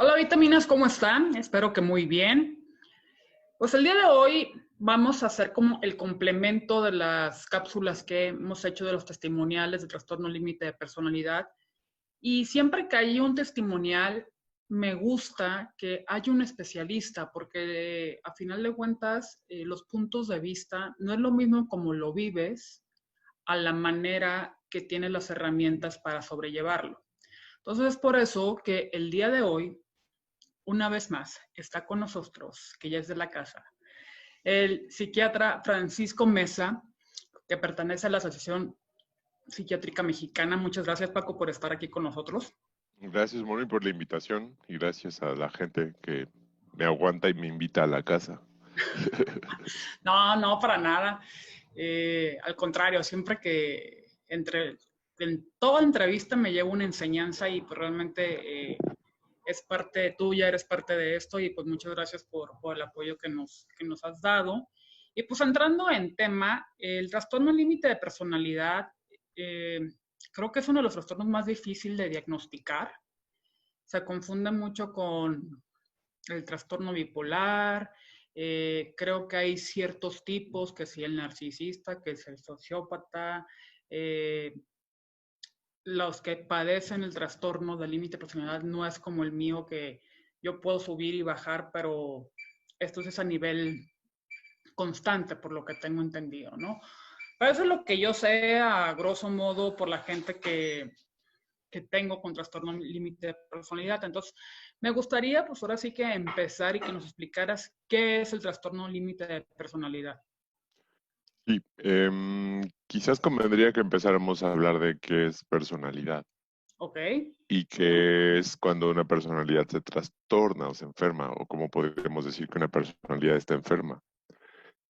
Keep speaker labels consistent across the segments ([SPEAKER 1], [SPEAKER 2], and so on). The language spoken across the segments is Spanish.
[SPEAKER 1] Hola vitaminas, ¿cómo están? Espero que muy bien. Pues el día de hoy vamos a hacer como el complemento de las cápsulas que hemos hecho de los testimoniales de trastorno límite de personalidad. Y siempre que hay un testimonial, me gusta que haya un especialista, porque a final de cuentas los puntos de vista no es lo mismo como lo vives a la manera que tienes las herramientas para sobrellevarlo. Entonces es por eso que el día de hoy una vez más, está con nosotros, que ya es de la casa, el psiquiatra Francisco Mesa, que pertenece a la Asociación Psiquiátrica Mexicana. Muchas gracias, Paco, por estar aquí con nosotros.
[SPEAKER 2] Gracias, Moni, por la invitación y gracias a la gente que me aguanta y me invita a la casa.
[SPEAKER 1] No, no, para nada. Al contrario, siempre que en toda entrevista me llevo una enseñanza y pues realmente es parte tuya, eres parte de esto y pues muchas gracias por el apoyo que nos has dado. Y pues entrando en tema, el trastorno límite de personalidad eh, creo que es uno de los trastornos más difíciles de diagnosticar. Se confunde mucho con el trastorno bipolar. Creo que hay ciertos tipos, que si el narcisista, que es el sociópata, eh, los que padecen el trastorno del límite de personalidad no es como el mío, que yo puedo subir y bajar, pero esto es a nivel constante, por lo que tengo entendido, ¿no? Pero eso es lo que yo sé a grosso modo por la gente que tengo con trastorno límite de personalidad. Entonces, me gustaría, pues ahora sí que empezar y que nos explicaras qué es el trastorno límite de personalidad.
[SPEAKER 2] Sí, quizás convendría que empezáramos a hablar de qué es personalidad
[SPEAKER 1] ¿Ok?
[SPEAKER 2] y qué es cuando una personalidad se trastorna o se enferma, o cómo podemos decir que una personalidad está enferma.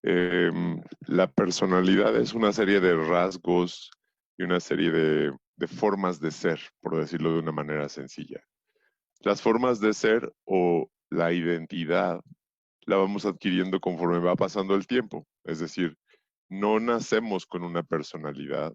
[SPEAKER 2] La personalidad es una serie de rasgos y una serie de formas de ser, por decirlo de una manera sencilla. Las formas de ser o la identidad la vamos adquiriendo conforme va pasando el tiempo. Es decir, no nacemos con una personalidad,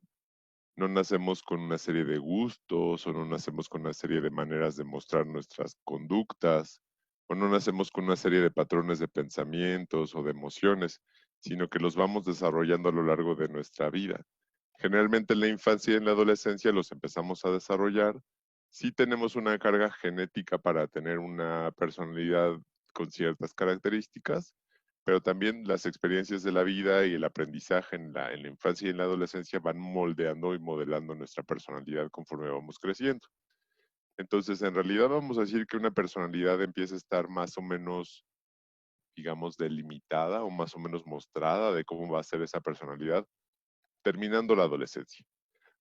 [SPEAKER 2] no nacemos con una serie de gustos o no nacemos con una serie de maneras de mostrar nuestras conductas o no nacemos con una serie de patrones de pensamientos o de emociones, sino que los vamos desarrollando a lo largo de nuestra vida. Generalmente en la infancia y en la adolescencia los empezamos a desarrollar. Sí tenemos una carga genética para tener una personalidad con ciertas características, pero también las experiencias de la vida y el aprendizaje en la infancia y en la adolescencia van moldeando y modelando nuestra personalidad conforme vamos creciendo. Entonces, en realidad vamos a decir que una personalidad empieza a estar más o menos, digamos, delimitada o más o menos mostrada de cómo va a ser esa personalidad terminando la adolescencia.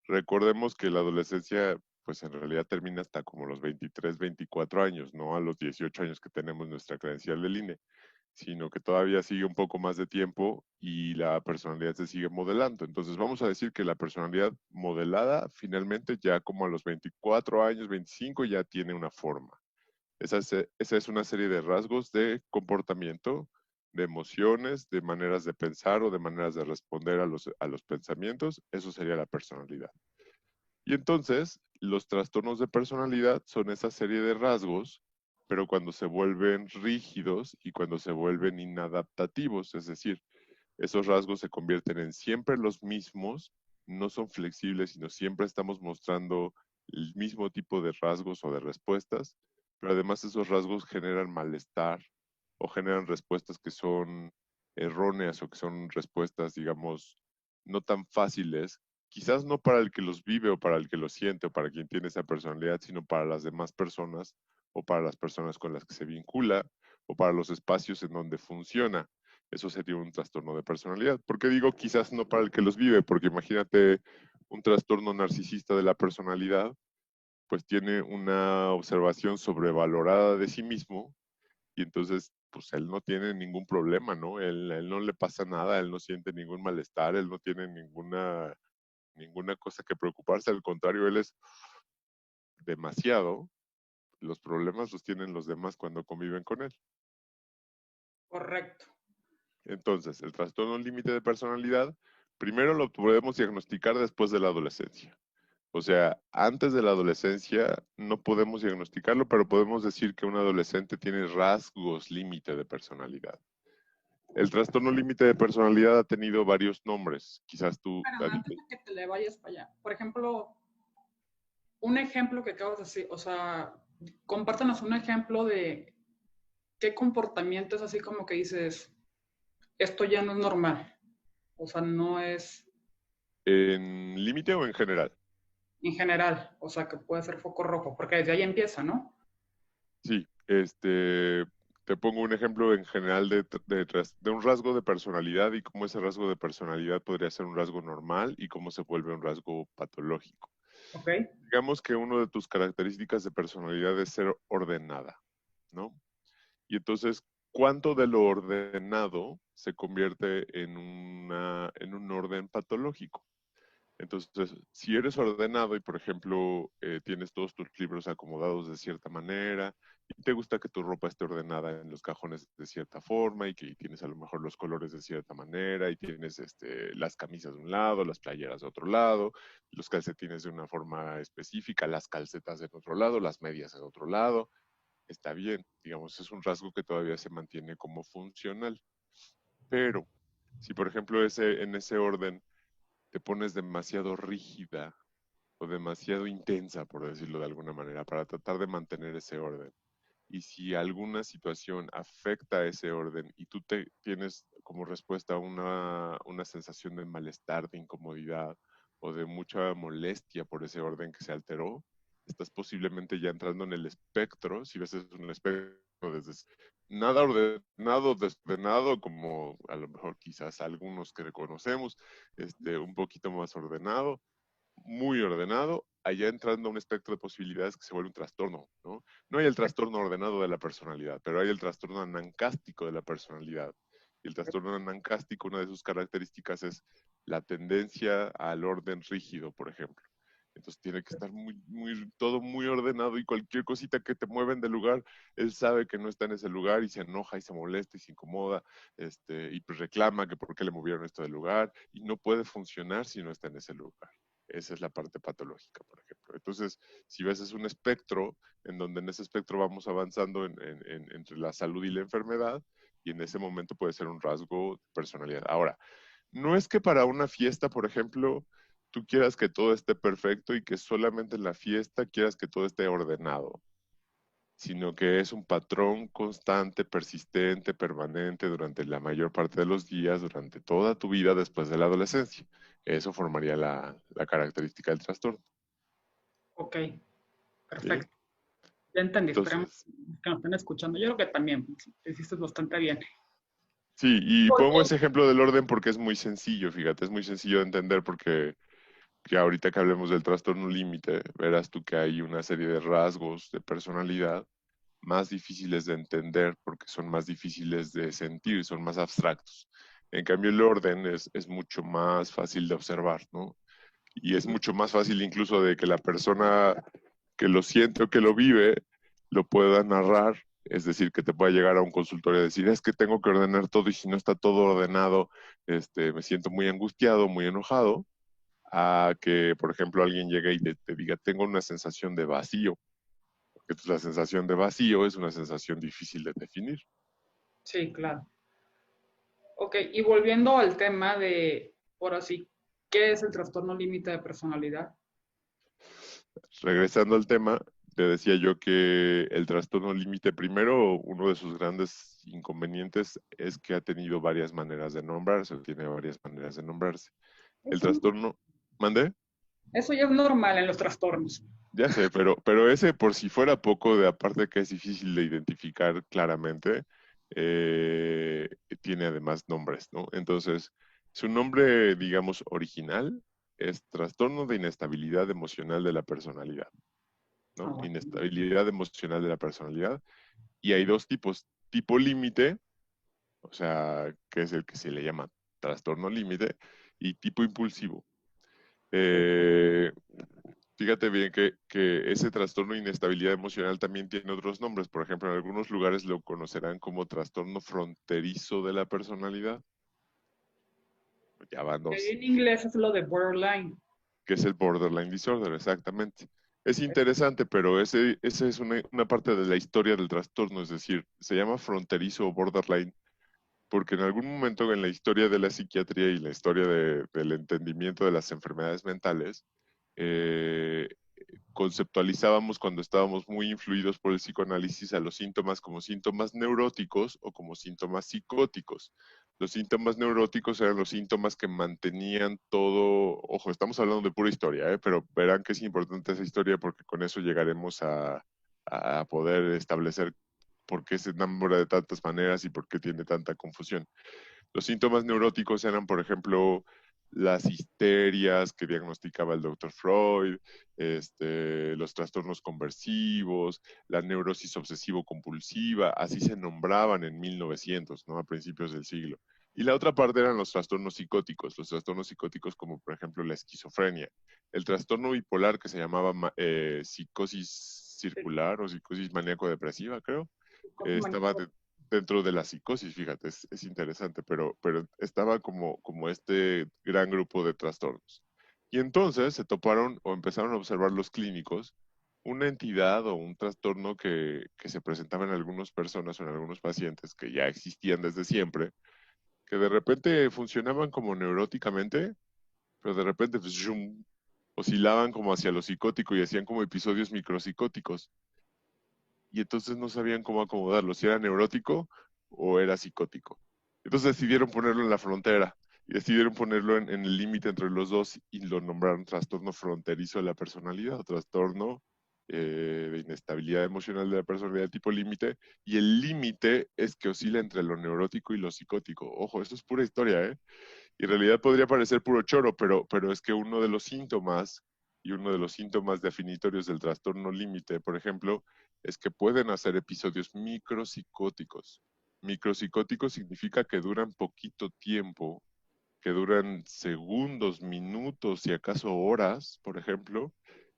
[SPEAKER 2] Recordemos que la adolescencia, pues en realidad termina hasta como los 23, 24 años, no a los 18 años que tenemos nuestra credencial del INE, sino que todavía sigue un poco más de tiempo y la personalidad se sigue modelando. Entonces vamos a decir que la personalidad modelada finalmente ya como a los 24 años, 25 ya tiene una forma. Esa es una serie de rasgos de comportamiento, de emociones, de maneras de pensar o de maneras de responder a los pensamientos. Eso sería la personalidad. Y entonces, los trastornos de personalidad son esa serie de rasgos, pero cuando se vuelven rígidos y cuando se vuelven inadaptativos, es decir, esos rasgos se convierten en siempre los mismos, no son flexibles, sino siempre estamos mostrando el mismo tipo de rasgos o de respuestas, pero además esos rasgos generan malestar o generan respuestas que son erróneas o que son respuestas, digamos, no tan fáciles, quizás no para el que los vive o para el que los siente o para quien tiene esa personalidad, sino para las demás personas o para las personas con las que se vincula o para los espacios en donde funciona. Eso sería un trastorno de personalidad. ¿Por qué digo quizás no para el que los vive? Porque imagínate un trastorno narcisista de la personalidad, pues tiene una observación sobrevalorada de sí mismo y entonces pues él no tiene ningún problema, ¿no? Él no le pasa nada, él no siente ningún malestar, él no tiene ninguna cosa que preocuparse, al contrario, él es demasiado. Los problemas los tienen los demás cuando conviven con él.
[SPEAKER 1] Correcto.
[SPEAKER 2] Entonces, el trastorno límite de personalidad, primero lo podemos diagnosticar después de la adolescencia. O sea, antes de la adolescencia no podemos diagnosticarlo, pero podemos decir que un adolescente tiene rasgos límite de personalidad. El trastorno límite de personalidad ha tenido varios nombres. Quizás tú,
[SPEAKER 1] Pero antes de que te le vayas para allá, por ejemplo, un ejemplo que acabas de decir, o sea, compártanos un ejemplo de qué comportamiento es así como que dices, esto ya no es normal. O sea, no es
[SPEAKER 2] ¿en límite o en general?
[SPEAKER 1] en general, o sea, que puede ser foco rojo, porque desde ahí empieza, ¿no?
[SPEAKER 2] Sí, te pongo un ejemplo en general de un rasgo de personalidad y cómo ese rasgo de personalidad podría ser un rasgo normal y cómo se vuelve un rasgo patológico.
[SPEAKER 1] Ok,
[SPEAKER 2] Digamos que una de tus características de personalidad es ser ordenada, ¿no? Y entonces, ¿cuánto de lo ordenado se convierte en un orden patológico? Entonces, si eres ordenado y, por ejemplo, tienes todos tus libros acomodados de cierta manera y te gusta que tu ropa esté ordenada en los cajones de cierta forma y que tienes a lo mejor los colores de cierta manera y tienes las camisas de un lado, las playeras de otro lado, los calcetines de una forma específica, las calcetas en otro lado, las medias en otro lado, está bien, digamos, es un rasgo que todavía se mantiene como funcional. Pero si, por ejemplo, en ese orden te pones demasiado rígida o demasiado intensa, por decirlo de alguna manera, para tratar de mantener ese orden. Y si alguna situación afecta ese orden y tú te tienes como respuesta una sensación de malestar, de incomodidad o de mucha molestia por ese orden que se alteró, estás posiblemente ya entrando en el espectro, si ves es un espectro desde nada ordenado, desordenado, como a lo mejor quizás algunos que reconocemos, un poquito más ordenado, muy ordenado, allá entrando a un espectro de posibilidades que se vuelve un trastorno, ¿no? No hay el trastorno ordenado de la personalidad, pero hay el trastorno anancástico de la personalidad. Y el trastorno anancástico, una de sus características es la tendencia al orden rígido, por ejemplo. Entonces tiene que estar todo muy ordenado y cualquier cosita que te mueven del lugar, él sabe que no está en ese lugar y se enoja y se molesta y se incomoda, y pues reclama que por qué le movieron esto del lugar y no puede funcionar si no está en ese lugar. Esa es la parte patológica, por ejemplo. Entonces, si ves, es un espectro en donde en ese espectro vamos avanzando entre la salud y la enfermedad, y en ese momento puede ser un rasgo de personalidad. Ahora, no es que para una fiesta, por ejemplo, tú quieras que todo esté perfecto y que solamente en la fiesta quieras que todo esté ordenado, sino que es un patrón constante, persistente, permanente durante la mayor parte de los días, durante toda tu vida después de la adolescencia. Eso formaría la característica del trastorno.
[SPEAKER 1] ok,
[SPEAKER 2] ¿Sí?
[SPEAKER 1] perfecto. Ya entendí, esperemos
[SPEAKER 2] Entonces,
[SPEAKER 1] que nos estén escuchando. Yo creo que también lo hiciste bastante bien.
[SPEAKER 2] sí, y pongo
[SPEAKER 1] Volviendo,
[SPEAKER 2] ese ejemplo del orden porque es muy sencillo, fíjate, es muy sencillo de entender porque ya ahorita que hablemos del trastorno límite, verás tú que hay una serie de rasgos de personalidad más difíciles de entender porque son más difíciles de sentir, son más abstractos. En cambio, el orden es mucho más fácil de observar, ¿no? Y es mucho más fácil incluso de que la persona que lo siente o que lo vive lo pueda narrar, es decir, que te pueda llegar a un consultorio y decir, es que tengo que ordenar todo y si no está todo ordenado, me siento muy angustiado, muy enojado, a que, por ejemplo, alguien llegue y te diga, tengo una sensación de vacío, porque la sensación de vacío es una sensación difícil de definir.
[SPEAKER 1] sí, claro. Ok, y volviendo al tema de, por así, ¿qué es el trastorno límite de personalidad?
[SPEAKER 2] Regresando al tema, te decía yo que el trastorno límite, primero, uno de sus grandes inconvenientes es que ha tenido varias maneras de nombrarse, o tiene varias maneras de nombrarse. El
[SPEAKER 1] Eso,
[SPEAKER 2] trastorno, ¿mandé?
[SPEAKER 1] eso ya es normal en los trastornos.
[SPEAKER 2] Ya sé, pero ese por si fuera poco, de aparte que es difícil de identificar claramente, tiene además nombres, ¿no? Entonces, su nombre, digamos, original es trastorno de inestabilidad emocional de la personalidad,
[SPEAKER 1] Ah,
[SPEAKER 2] ¿no?
[SPEAKER 1] bueno.
[SPEAKER 2] Inestabilidad emocional de la personalidad. Y hay dos tipos, tipo límite, o sea, que es el que se le llama trastorno límite, y tipo impulsivo.
[SPEAKER 1] Ok.
[SPEAKER 2] Eh, Fíjate bien que ese trastorno de inestabilidad emocional también tiene otros nombres. Por ejemplo, en algunos lugares lo conocerán como trastorno fronterizo de la personalidad. Ya van dos.
[SPEAKER 1] En inglés es lo de borderline.
[SPEAKER 2] que es el borderline disorder, exactamente. Es interesante, pero ese es una parte de la historia del trastorno, es decir, se llama fronterizo o borderline porque en algún momento en la historia de la psiquiatría y la historia del entendimiento de las enfermedades mentales, eh, conceptualizábamos cuando estábamos muy influidos por el psicoanálisis a los síntomas como síntomas neuróticos o como síntomas psicóticos. Los síntomas neuróticos eran los síntomas que mantenían todo, ojo, estamos hablando de pura historia, pero verán que es importante esa historia porque con eso llegaremos a poder establecer por qué se enamora de tantas maneras y por qué tiene tanta confusión. Los síntomas neuróticos eran, por ejemplo, las histerias que diagnosticaba el doctor Freud, los trastornos conversivos, la neurosis obsesivo-compulsiva, así se nombraban en 1900, ¿no? A principios del siglo. Y la otra parte eran los trastornos psicóticos como por ejemplo la esquizofrenia, el trastorno bipolar que se llamaba psicosis circular o psicosis maníaco-depresiva, creo, estaba dentro de la psicosis, fíjate, es interesante, pero estaba como este gran grupo de trastornos. Y entonces se toparon o empezaron a observar los clínicos una entidad o un trastorno que se presentaba en algunas personas o en algunos pacientes que ya existían desde siempre, que de repente funcionaban como neuróticamente, pero de repente pues, zoom, oscilaban como hacia lo psicótico y hacían como episodios micropsicóticos y entonces no sabían cómo acomodarlo, si era neurótico o era psicótico. Entonces decidieron ponerlo en la frontera y decidieron ponerlo en el límite entre los dos y lo nombraron trastorno fronterizo de la personalidad o trastorno de inestabilidad emocional de la personalidad tipo límite. Y el límite es que oscila entre lo neurótico y lo psicótico. Ojo, esto es pura historia, ¿eh? Y en realidad podría parecer puro choro, pero es que uno de los síntomas y uno de los síntomas definitorios del trastorno límite, por ejemplo, es que pueden hacer episodios micropsicóticos. Micropsicóticos significa que duran poquito tiempo, que duran segundos, minutos y acaso horas, por ejemplo,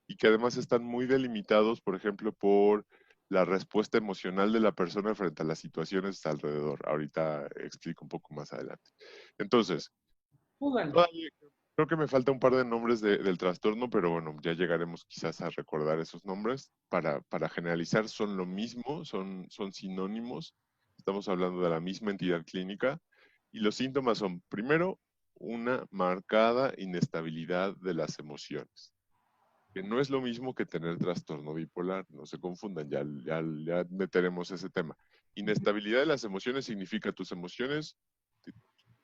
[SPEAKER 2] y que además están muy delimitados, por ejemplo, por la respuesta emocional de la persona frente a las situaciones alrededor. Ahorita explico un poco más adelante. Entonces,
[SPEAKER 1] Júgale.
[SPEAKER 2] todavía creo que me falta un par de nombres del trastorno, pero bueno, ya llegaremos quizás a recordar esos nombres. Para generalizar, son lo mismo, son sinónimos. Estamos hablando de la misma entidad clínica. Y los síntomas son, primero, una marcada inestabilidad de las emociones, que no es lo mismo que tener trastorno bipolar. No se confundan, ya meteremos ese tema. Inestabilidad de las emociones significa tus emociones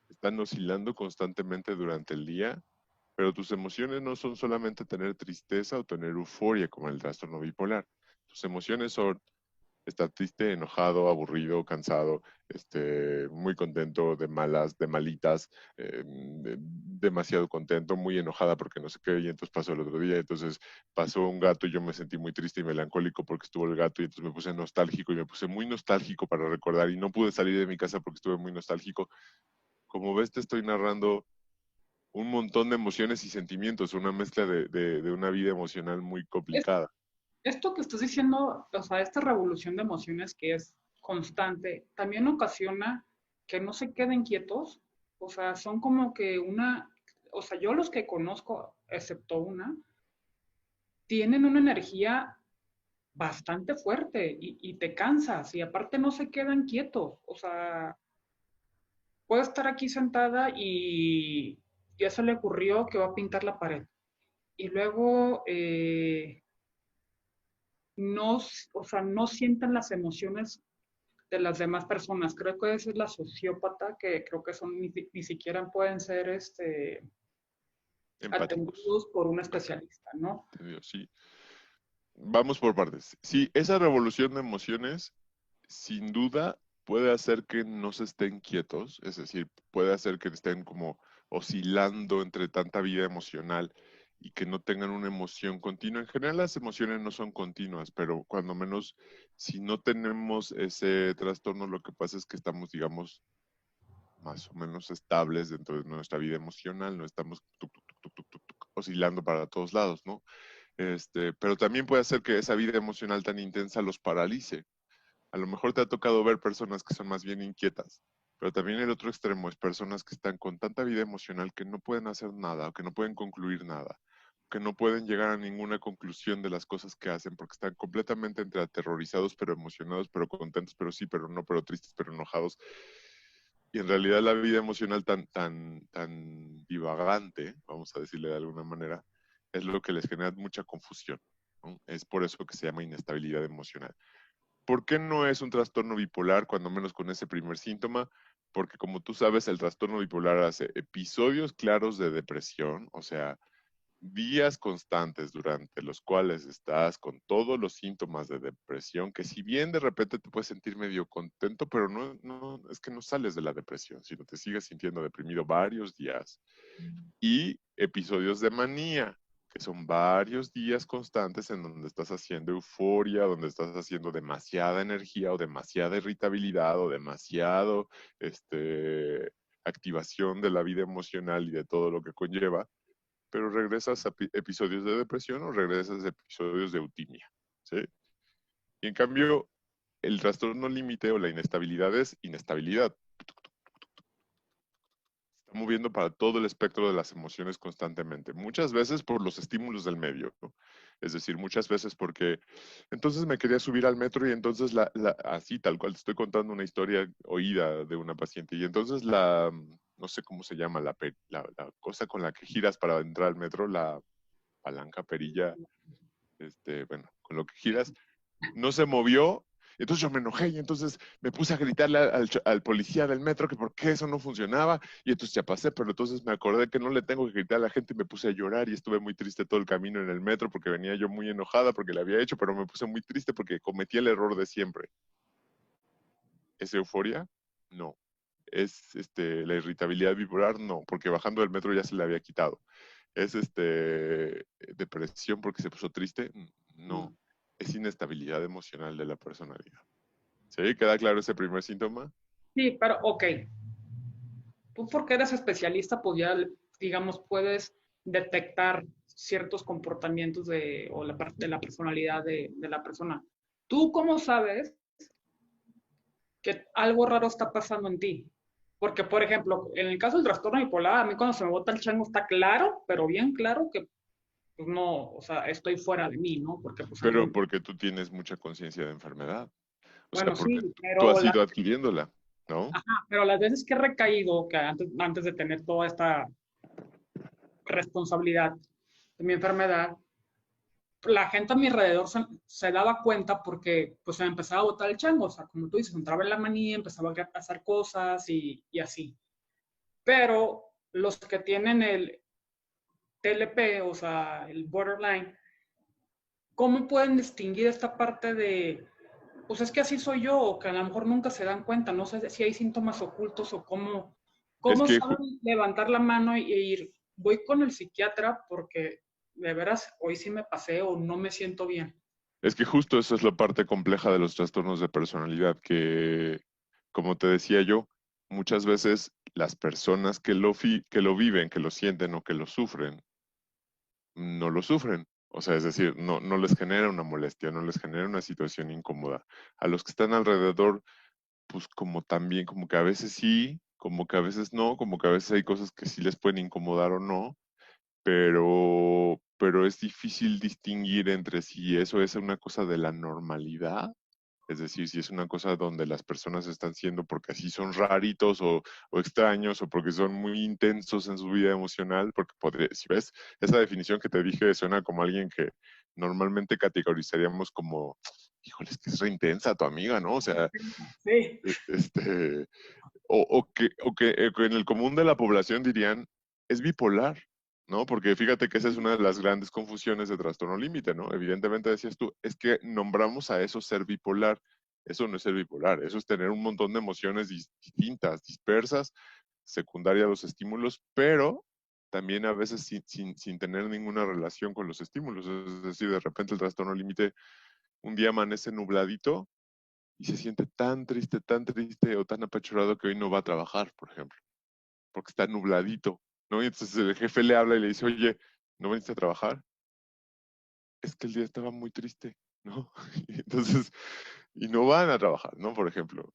[SPEAKER 2] están oscilando constantemente durante el día, pero tus emociones no son solamente tener tristeza o tener euforia como el trastorno bipolar. Tus emociones son estar triste, enojado, aburrido, cansado, muy contento, de malas, de malitas, demasiado contento, muy enojada porque no sé qué, y entonces pasó el otro día, entonces pasó un gato y yo me sentí muy triste y melancólico porque estuvo el gato y entonces me puse nostálgico y me puse muy nostálgico para recordar y no pude salir de mi casa porque estuve muy nostálgico. Como ves, te estoy narrando un montón de emociones y sentimientos, una mezcla de una vida emocional muy
[SPEAKER 1] Es-
[SPEAKER 2] complicada.
[SPEAKER 1] Esto que estás diciendo, o sea, esta revolución de emociones que es constante, también ocasiona que no se queden quietos. O sea, son como que o sea, yo los que conozco, excepto una, tienen una energía bastante fuerte y te cansas y aparte no se quedan quietos. O sea, puede estar aquí sentada y ya se le ocurrió que va a pintar la pared. Y luego no, o sea, no sienten las emociones de las demás personas. Creo que esa es la sociópata, que creo que son ni siquiera pueden ser
[SPEAKER 2] Empáticos.
[SPEAKER 1] atendidos por un especialista, ¿no?
[SPEAKER 2] ¿Entendido? Sí. Vamos por partes. Sí, esa revolución de emociones, sin duda, puede hacer que no se estén quietos, es decir, puede hacer que estén como oscilando entre tanta vida emocional y que no tengan una emoción continua. En general, las emociones no son continuas, pero cuando menos, si no tenemos ese trastorno, lo que pasa es que estamos, digamos, más o menos estables dentro de nuestra vida emocional, no estamos oscilando para todos lados, ¿no? Pero también puede hacer que esa vida emocional tan intensa los paralice. A lo mejor te ha tocado ver personas que son más bien inquietas, pero también el otro extremo es personas que están con tanta vida emocional que no pueden hacer nada o que no pueden concluir nada que no pueden llegar a ninguna conclusión de las cosas que hacen porque están completamente entre aterrorizados, pero emocionados, pero contentos, pero sí, pero no, pero tristes, pero enojados. Y en realidad la vida emocional tan divagante, vamos a decirle de alguna manera, es lo que les genera mucha confusión, ¿no? Es por eso que se llama inestabilidad emocional. ¿Por qué no es un trastorno bipolar, cuando menos con ese primer síntoma? Porque como tú sabes, el trastorno bipolar hace episodios claros de depresión, o sea, días constantes durante los cuales estás con todos los síntomas de depresión, que si bien de repente te puedes sentir medio contento, pero no es que no sales de la depresión, sino te sigues sintiendo deprimido varios días. Y episodios de manía, que son varios días constantes en donde estás haciendo euforia, donde estás haciendo demasiada energía o demasiada irritabilidad o demasiado activación de la vida emocional y de todo lo que conlleva, pero regresas a episodios de depresión o regresas a episodios de eutimia, ¿sí? Y en cambio, el trastorno límite o la inestabilidad es inestabilidad. Está moviendo para todo el espectro de las emociones constantemente. Muchas veces por los estímulos del medio, ¿no? Es decir, muchas veces porque entonces me quería subir al metro y entonces así tal cual te estoy contando una historia oída de una paciente y entonces no sé cómo se llama, la cosa con la que giras para entrar al metro, la palanca, perilla, bueno, con lo que giras, no se movió. Entonces yo me enojé y entonces me puse a gritarle al policía del metro que por qué eso no funcionaba y entonces ya pasé, pero entonces me acordé que no le tengo que gritar a la gente y me puse a llorar y estuve muy triste todo el camino en el metro porque venía yo muy enojada porque le había hecho, pero me puse muy triste porque cometí el error de siempre. ¿Es euforia? No. ¿Es la irritabilidad bipolar? No, porque bajando del metro ya se le había quitado. ¿Es depresión porque se puso triste? No, es inestabilidad emocional de la personalidad. ¿Sí? ¿Queda claro ese primer síntoma?
[SPEAKER 1] Sí, pero ok, tú porque eres especialista, pues ya, digamos, puedes detectar ciertos comportamientos de la personalidad de la persona. ¿Tú cómo sabes que algo raro está pasando en ti? Porque, por ejemplo, en el caso del trastorno bipolar, a mí cuando se me bota el chango está claro, pero bien claro que pues no, o sea, estoy fuera de mí, ¿no? Porque pues algo,
[SPEAKER 2] Pero porque tú tienes mucha conciencia de enfermedad. O sea,
[SPEAKER 1] bueno,
[SPEAKER 2] porque
[SPEAKER 1] sí,
[SPEAKER 2] tú has ido adquiriéndola, ¿no?
[SPEAKER 1] pero las veces que he recaído, que antes de tener toda esta responsabilidad de mi enfermedad, la gente a mi alrededor se daba cuenta porque pues se me empezaba a botar el chango, o sea, como tú dices, entraba en la manía, empezaba a hacer cosas y así. Pero los que tienen el TLP, o sea, el borderline, ¿cómo pueden distinguir esta parte de, pues es que así soy yo, o que a lo mejor nunca se dan cuenta, no sé si hay síntomas ocultos o
[SPEAKER 2] Es
[SPEAKER 1] cómo
[SPEAKER 2] que
[SPEAKER 1] saben levantar la mano e ir, voy con el psiquiatra porque de veras hoy sí me pasé o no me siento bien?
[SPEAKER 2] Es que justo eso es la parte compleja de los trastornos de personalidad, que, como te decía yo, muchas veces las personas que lo viven, que lo sienten o que lo sufren, no lo sufren. O sea, es decir, no les genera una molestia, no les genera una situación incómoda. A los que están alrededor, pues como también, como que a veces sí, como que a veces no, como que a veces hay cosas que sí les pueden incomodar o no, pero es difícil distinguir entre si eso es una cosa de la normalidad, es decir, si es una cosa donde las personas están siendo porque así son raritos o extraños o porque son muy intensos en su vida emocional, porque si ves, esa definición que te dije suena como alguien que normalmente categorizaríamos como, híjole, es que es re intensa tu amiga, ¿no? O sea,
[SPEAKER 1] Sí.
[SPEAKER 2] este, o que en el común de la población dirían, es bipolar, ¿no? Porque fíjate que esa es una de las grandes confusiones de trastorno límite, ¿no? Evidentemente decías tú, es que nombramos a eso ser bipolar. Eso no es ser bipolar, eso es tener un montón de emociones distintas, dispersas, secundaria a los estímulos, pero también a veces sin tener ninguna relación con los estímulos. Es decir, de repente el trastorno límite un día amanece nubladito y se siente tan triste o tan apachurrado que hoy no va a trabajar, por ejemplo, porque está nubladito, ¿no? Y entonces el jefe le habla y le dice, oye, ¿no viniste a trabajar? Es que el día estaba muy triste, ¿no? Y entonces, y no van a trabajar, ¿no? Por ejemplo,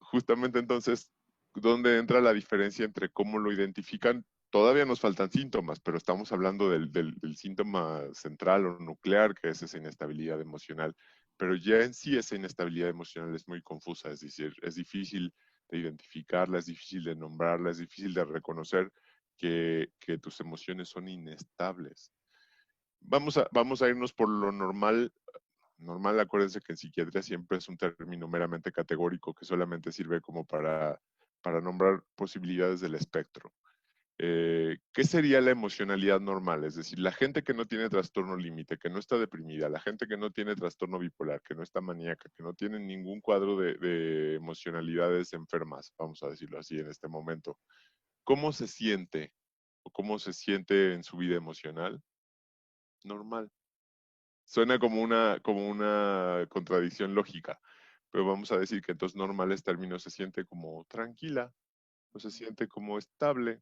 [SPEAKER 2] justamente entonces, ¿dónde entra la diferencia entre cómo lo identifican? todavía nos faltan síntomas, pero estamos hablando del síntoma central o nuclear, que es esa inestabilidad emocional. Pero ya en sí esa inestabilidad emocional es muy confusa, es decir, es difícil de identificarla, es difícil de nombrarla, es difícil de reconocer que tus emociones son inestables. Vamos a irnos por lo normal. Normal, acuérdense que en psiquiatría siempre es un término meramente categórico que solamente sirve como para nombrar posibilidades del espectro. ¿Qué sería la emocionalidad normal? Es decir, la gente que no tiene trastorno límite, que no está deprimida, la gente que no tiene trastorno bipolar, que no está maníaca, que no tiene ningún cuadro de emocionalidades enfermas, vamos a decirlo así en este momento. ¿Cómo se siente o cómo se siente en su vida emocional? Normal. Suena como una contradicción lógica, pero vamos a decir que entonces normales términos se siente como tranquila, o se siente como estable,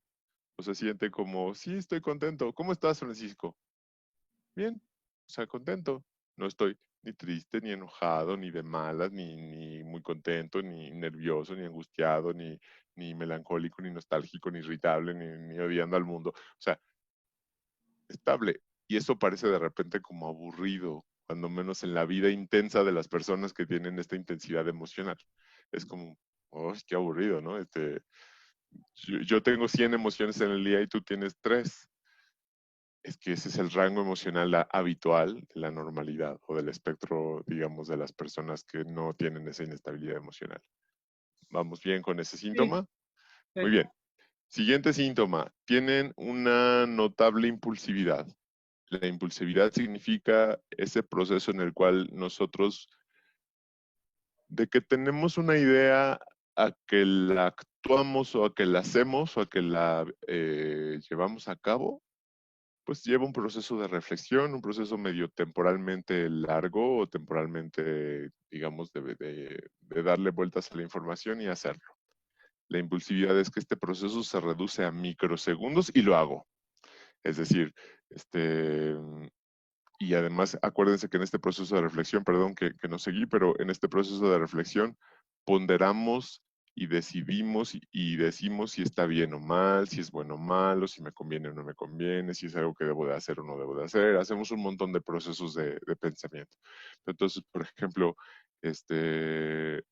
[SPEAKER 2] o se siente como, sí, estoy contento. ¿Cómo estás, Francisco? Bien, o sea, contento. No estoy ni triste, ni enojado, ni de malas, ni muy contento, ni nervioso, ni angustiado, ni melancólico, ni nostálgico, ni irritable, ni odiando al mundo. O sea, estable. Y eso parece de repente como aburrido, cuando menos en la vida intensa de las personas que tienen esta intensidad emocional. Es como, oh, qué aburrido, ¿no? Yo tengo 100 emociones en el día y tú tienes 3. Es que ese es el rango emocional habitual de la normalidad o del espectro, digamos, de las personas que no tienen esa inestabilidad emocional. ¿Vamos bien con ese
[SPEAKER 1] Sí,
[SPEAKER 2] síntoma? Muy
[SPEAKER 1] sí.
[SPEAKER 2] bien. Siguiente síntoma. Tienen una notable impulsividad. La impulsividad significa ese proceso en el cual nosotros, de que tenemos una idea a que la actuamos o a que la hacemos o a que la llevamos a cabo, pues lleva un proceso de reflexión, un proceso medio temporalmente largo o temporalmente, digamos, de darle vueltas a la información y hacerlo. La impulsividad es que este proceso se reduce a microsegundos y lo hago. Es decir, y además acuérdense que en este proceso de reflexión, perdón que no seguí, pero en este proceso de reflexión ponderamos y decidimos y decimos si está bien o mal, si es bueno o malo, si me conviene o no me conviene, si es algo que debo de hacer o no debo de hacer. Hacemos un montón de procesos de pensamiento. Entonces, por ejemplo, este,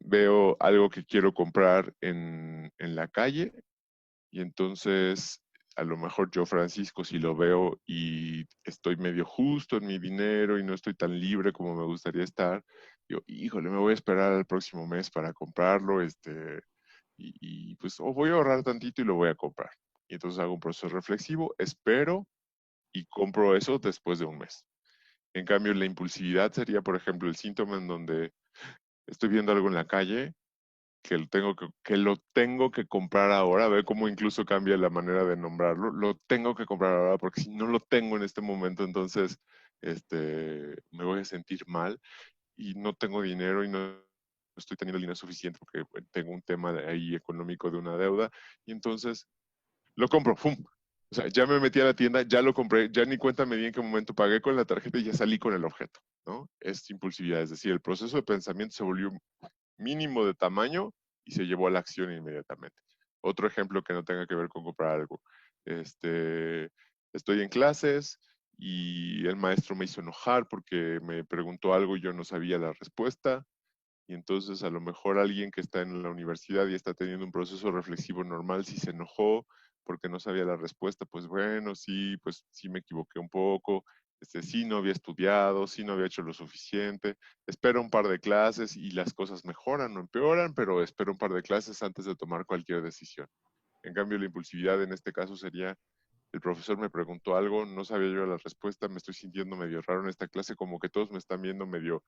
[SPEAKER 2] veo algo que quiero comprar en la calle y entonces, a lo mejor yo, Francisco, si lo veo y estoy medio justo en mi dinero y no estoy tan libre como me gustaría estar, digo, híjole, me voy a esperar al próximo mes para comprarlo, y pues o voy a ahorrar tantito y lo voy a comprar. Y entonces hago un proceso reflexivo, espero y compro eso después de un mes. En cambio, la impulsividad sería, por ejemplo, el síntoma en donde estoy viendo algo en la calle que lo tengo que comprar ahora, a ver cómo incluso cambia la manera de nombrarlo, lo tengo que comprar ahora porque si no lo tengo en este momento, entonces me voy a sentir mal y no tengo dinero y no estoy teniendo el dinero suficiente porque bueno, tengo un tema ahí económico de una deuda y entonces lo compro, ¡pum! O sea, ya me metí a la tienda, ya lo compré, ya ni cuenta me di en qué momento pagué con la tarjeta y ya salí con el objeto, ¿no? Es impulsividad, es decir, el proceso de pensamiento se volvió mínimo de tamaño y se llevó a la acción inmediatamente. Otro ejemplo que no tenga que ver con comprar algo. Estoy en clases y el maestro me hizo enojar porque me preguntó algo y yo no sabía la respuesta. Y entonces a lo mejor alguien que está en la universidad y está teniendo un proceso reflexivo normal, si se enojó porque no sabía la respuesta, pues bueno, sí, pues sí me equivoqué un poco, sí no había estudiado, sí no había hecho lo suficiente, espera un par de clases y las cosas mejoran o empeoran, pero espera un par de clases antes de tomar cualquier decisión. En cambio, la impulsividad en este caso sería el profesor me preguntó algo, no sabía yo la respuesta, me estoy sintiendo medio raro en esta clase, como que todos me están viendo medio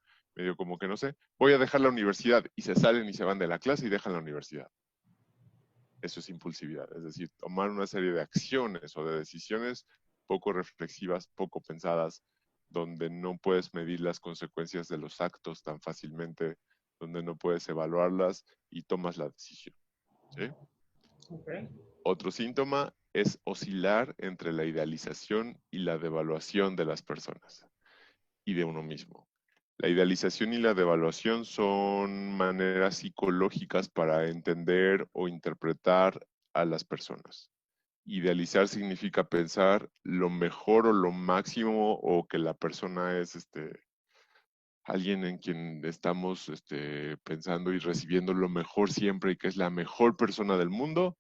[SPEAKER 2] como que no sé. Voy a dejar la universidad y se salen y se van de la clase y dejan la universidad. Eso es impulsividad, es decir, tomar una serie de acciones o de decisiones poco reflexivas, poco pensadas, donde no puedes medir las consecuencias de los actos tan fácilmente, donde no puedes evaluarlas y tomas la decisión. ¿Sí?
[SPEAKER 1] Ok.
[SPEAKER 2] Otro síntoma es oscilar entre la idealización y la devaluación de las personas y de uno mismo. La idealización y la devaluación son maneras psicológicas para entender o interpretar a las personas. Idealizar significa pensar lo mejor o lo máximo, o que la persona es alguien en quien estamos pensando y recibiendo lo mejor siempre y que es la mejor persona del mundo.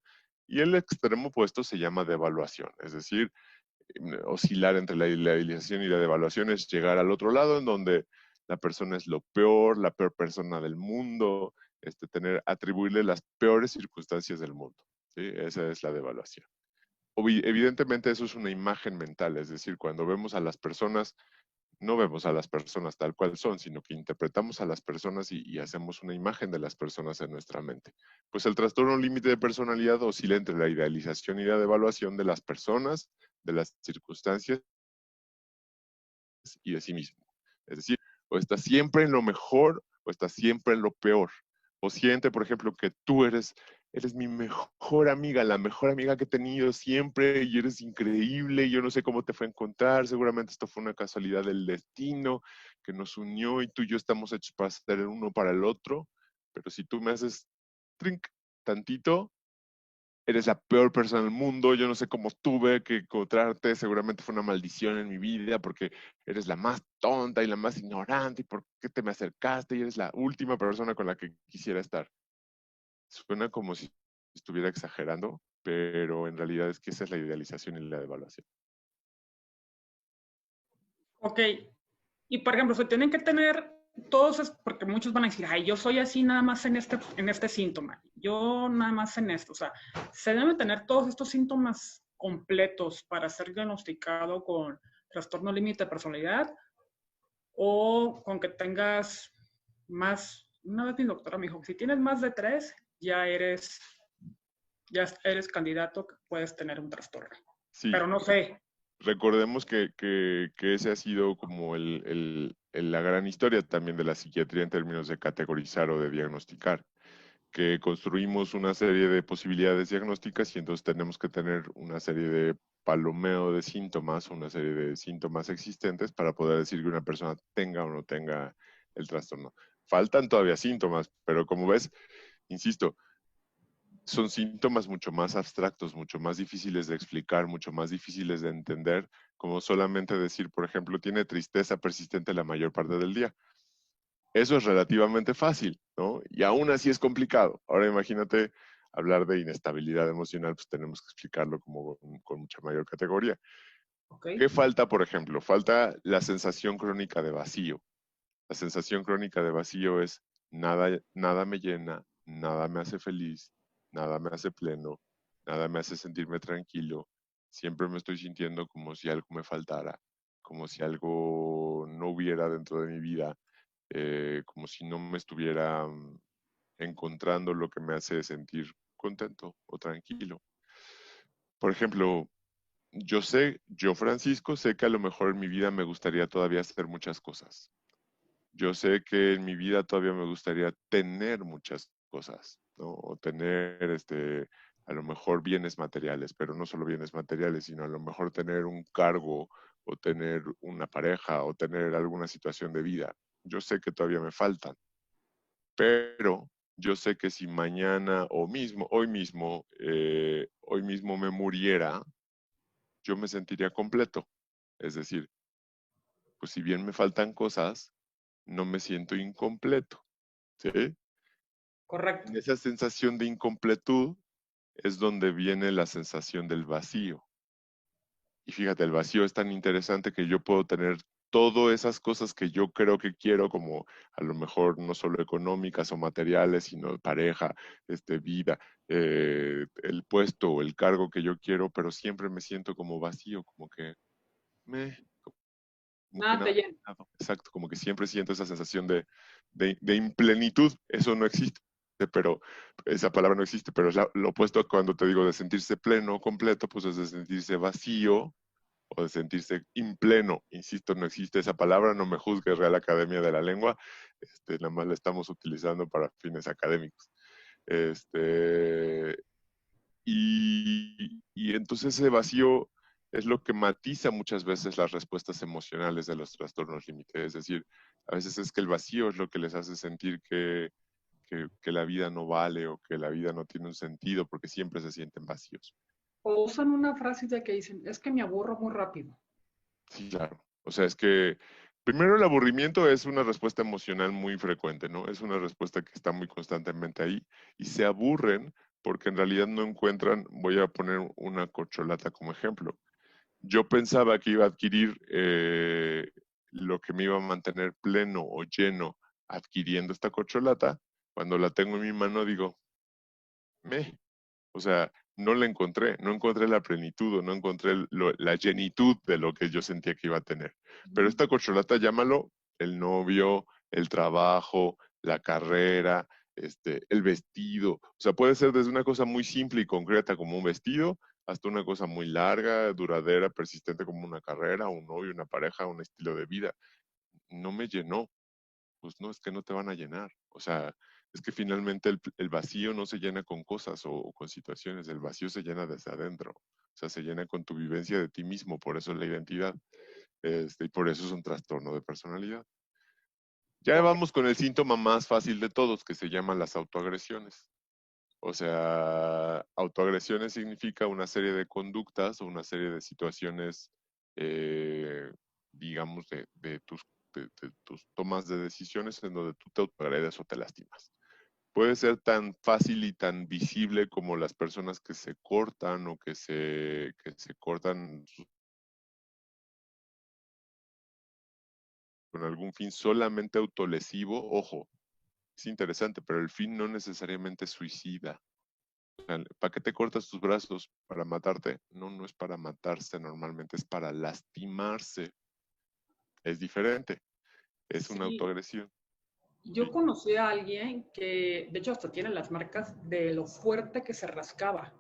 [SPEAKER 2] Y el extremo opuesto se llama devaluación, es decir, oscilar entre la idealización y la devaluación es llegar al otro lado en donde la persona es lo peor, la peor persona del mundo, atribuirle las peores circunstancias del mundo. ¿Sí? Esa es la devaluación. Evidentemente eso es una imagen mental, es decir, cuando vemos a las personas, no vemos a las personas tal cual son, sino que interpretamos a las personas y hacemos una imagen de las personas en nuestra mente. Pues el trastorno límite de personalidad oscila entre la idealización y la devaluación de las personas, de las circunstancias y de sí mismo. Es decir, o estás siempre en lo mejor o estás siempre en lo peor. O siente, por ejemplo, que tú eres mi mejor amiga, la mejor amiga que he tenido siempre y eres increíble. Yo no sé cómo te fue a encontrar. Seguramente esto fue una casualidad del destino que nos unió y tú y yo estamos hechos para ser el uno para el otro. Pero si tú me haces trink tantito, eres la peor persona del mundo, yo no sé cómo tuve que encontrarte, seguramente fue una maldición en mi vida porque eres la más tonta y la más ignorante y por qué te me acercaste y eres la última persona con la que quisiera estar. Suena como si estuviera exagerando, pero en realidad es que esa es la idealización y la devaluación.
[SPEAKER 1] Ok, y por ejemplo, se tienen que tener todos, porque muchos van a decir, ay, yo soy así nada más en este síntoma, yo nada más en esto, o sea, se deben tener todos estos síntomas completos para ser diagnosticado con trastorno límite de personalidad, o con que tengas más, una vez mi doctora me dijo, si tienes más de 3, ya eres candidato que puedes tener un trastorno.
[SPEAKER 2] Sí,
[SPEAKER 1] Pero no sé.
[SPEAKER 2] recordemos que ese ha sido como la gran historia también de la psiquiatría en términos de categorizar o de diagnosticar, que construimos una serie de posibilidades diagnósticas y entonces tenemos que tener una serie de palomeo de síntomas, una serie de síntomas existentes para poder decir que una persona tenga o no tenga el trastorno. Faltan todavía síntomas, pero como ves, insisto, son síntomas mucho más abstractos, mucho más difíciles de explicar, mucho más difíciles de entender, como solamente decir, por ejemplo, tiene tristeza persistente la mayor parte del día. Eso es relativamente fácil, ¿no? Y aún así es complicado. Ahora imagínate hablar de inestabilidad emocional, pues tenemos que explicarlo como con mucha mayor categoría.
[SPEAKER 1] Okay.
[SPEAKER 2] ¿Qué falta, por ejemplo? Falta la sensación crónica de vacío. La sensación crónica de vacío es nada me llena, nada me hace feliz, nada me hace pleno, nada me hace sentirme tranquilo. Siempre me estoy sintiendo como si algo me faltara, como si algo no hubiera dentro de mi vida, como si no me estuviera encontrando lo que me hace sentir contento o tranquilo. Por ejemplo, yo Francisco, sé que a lo mejor en mi vida me gustaría todavía hacer muchas cosas. Yo sé que en mi vida todavía me gustaría tener muchas cosas, ¿no? O tener, a lo mejor bienes materiales, pero no solo bienes materiales, sino a lo mejor tener un cargo o tener una pareja o tener alguna situación de vida. Yo sé que todavía me faltan, pero yo sé que si mañana o mismo, hoy mismo me muriera, yo me sentiría completo. Es decir, pues si bien me faltan cosas, no me siento incompleto. ¿Sí?
[SPEAKER 1] Correcto.
[SPEAKER 2] En esa sensación de incompletud es donde viene la sensación del vacío. Y fíjate, el vacío es tan interesante que yo puedo tener todas esas cosas que yo creo que quiero, como a lo mejor no solo económicas o materiales, sino pareja, vida, el puesto o el cargo que yo quiero, pero siempre me siento como vacío, como que me, como que
[SPEAKER 1] Nada te
[SPEAKER 2] nada,
[SPEAKER 1] llena.
[SPEAKER 2] nada. Exacto, como que siempre siento esa sensación de implenitud. Eso no existe, pero esa palabra no existe, pero es lo opuesto a cuando te digo de sentirse pleno, completo, pues es de sentirse vacío o de sentirse impleno. Insisto, no existe esa palabra, no me juzgue Real Academia de la Lengua, nada más la estamos utilizando para fines académicos. Este, y entonces ese vacío es lo que matiza muchas veces las respuestas emocionales de los trastornos límite. Es decir, a veces es que el vacío es lo que les hace sentir que la vida no vale o que la vida no tiene un sentido porque siempre se sienten vacíos.
[SPEAKER 1] O usan una frase de que dicen, es que me aburro muy rápido.
[SPEAKER 2] Sí, claro. O sea, es que primero el aburrimiento es una respuesta emocional muy frecuente, ¿no? Es una respuesta que está muy constantemente ahí y se aburren porque en realidad no encuentran, voy a poner una corcholata como ejemplo. Yo pensaba que iba a adquirir lo que me iba a mantener pleno o lleno adquiriendo esta corcholata. Cuando la tengo en mi mano digo, me, o sea, no la encontré, no encontré la plenitud o no encontré la llenitud de lo que yo sentía que iba a tener. Pero esta corcholata, llámalo el novio, el trabajo, la carrera, el vestido. O sea, puede ser desde una cosa muy simple y concreta como un vestido, hasta una cosa muy larga, duradera, persistente como una carrera, un novio, una pareja, un estilo de vida. No me llenó. Pues no, es que no te van a llenar. O sea, es que finalmente el vacío no se llena con cosas o con situaciones, el vacío se llena desde adentro. O sea, se llena con tu vivencia de ti mismo, por eso es la identidad. Y por eso es un trastorno de personalidad. Ya
[SPEAKER 1] Ok.
[SPEAKER 2] vamos con el síntoma más fácil de todos, que se llaman las autoagresiones. O sea, autoagresiones significa una serie de conductas o una serie de situaciones, eh, digamos, de tus tomas de decisiones en donde tú te autoagredes o te lastimas. Puede ser tan fácil y tan visible como las personas que se cortan o que se cortan con algún fin solamente autolesivo. Ojo, es interesante, pero el fin no necesariamente es suicida. ¿Para qué te cortas tus brazos? ¿Para matarte? No, no es para matarse normalmente, es para lastimarse. Es diferente, es una
[SPEAKER 1] Sí,
[SPEAKER 2] autoagresión.
[SPEAKER 1] yo conocí a alguien que, de hecho, hasta tiene las marcas de lo fuerte que se rascaba.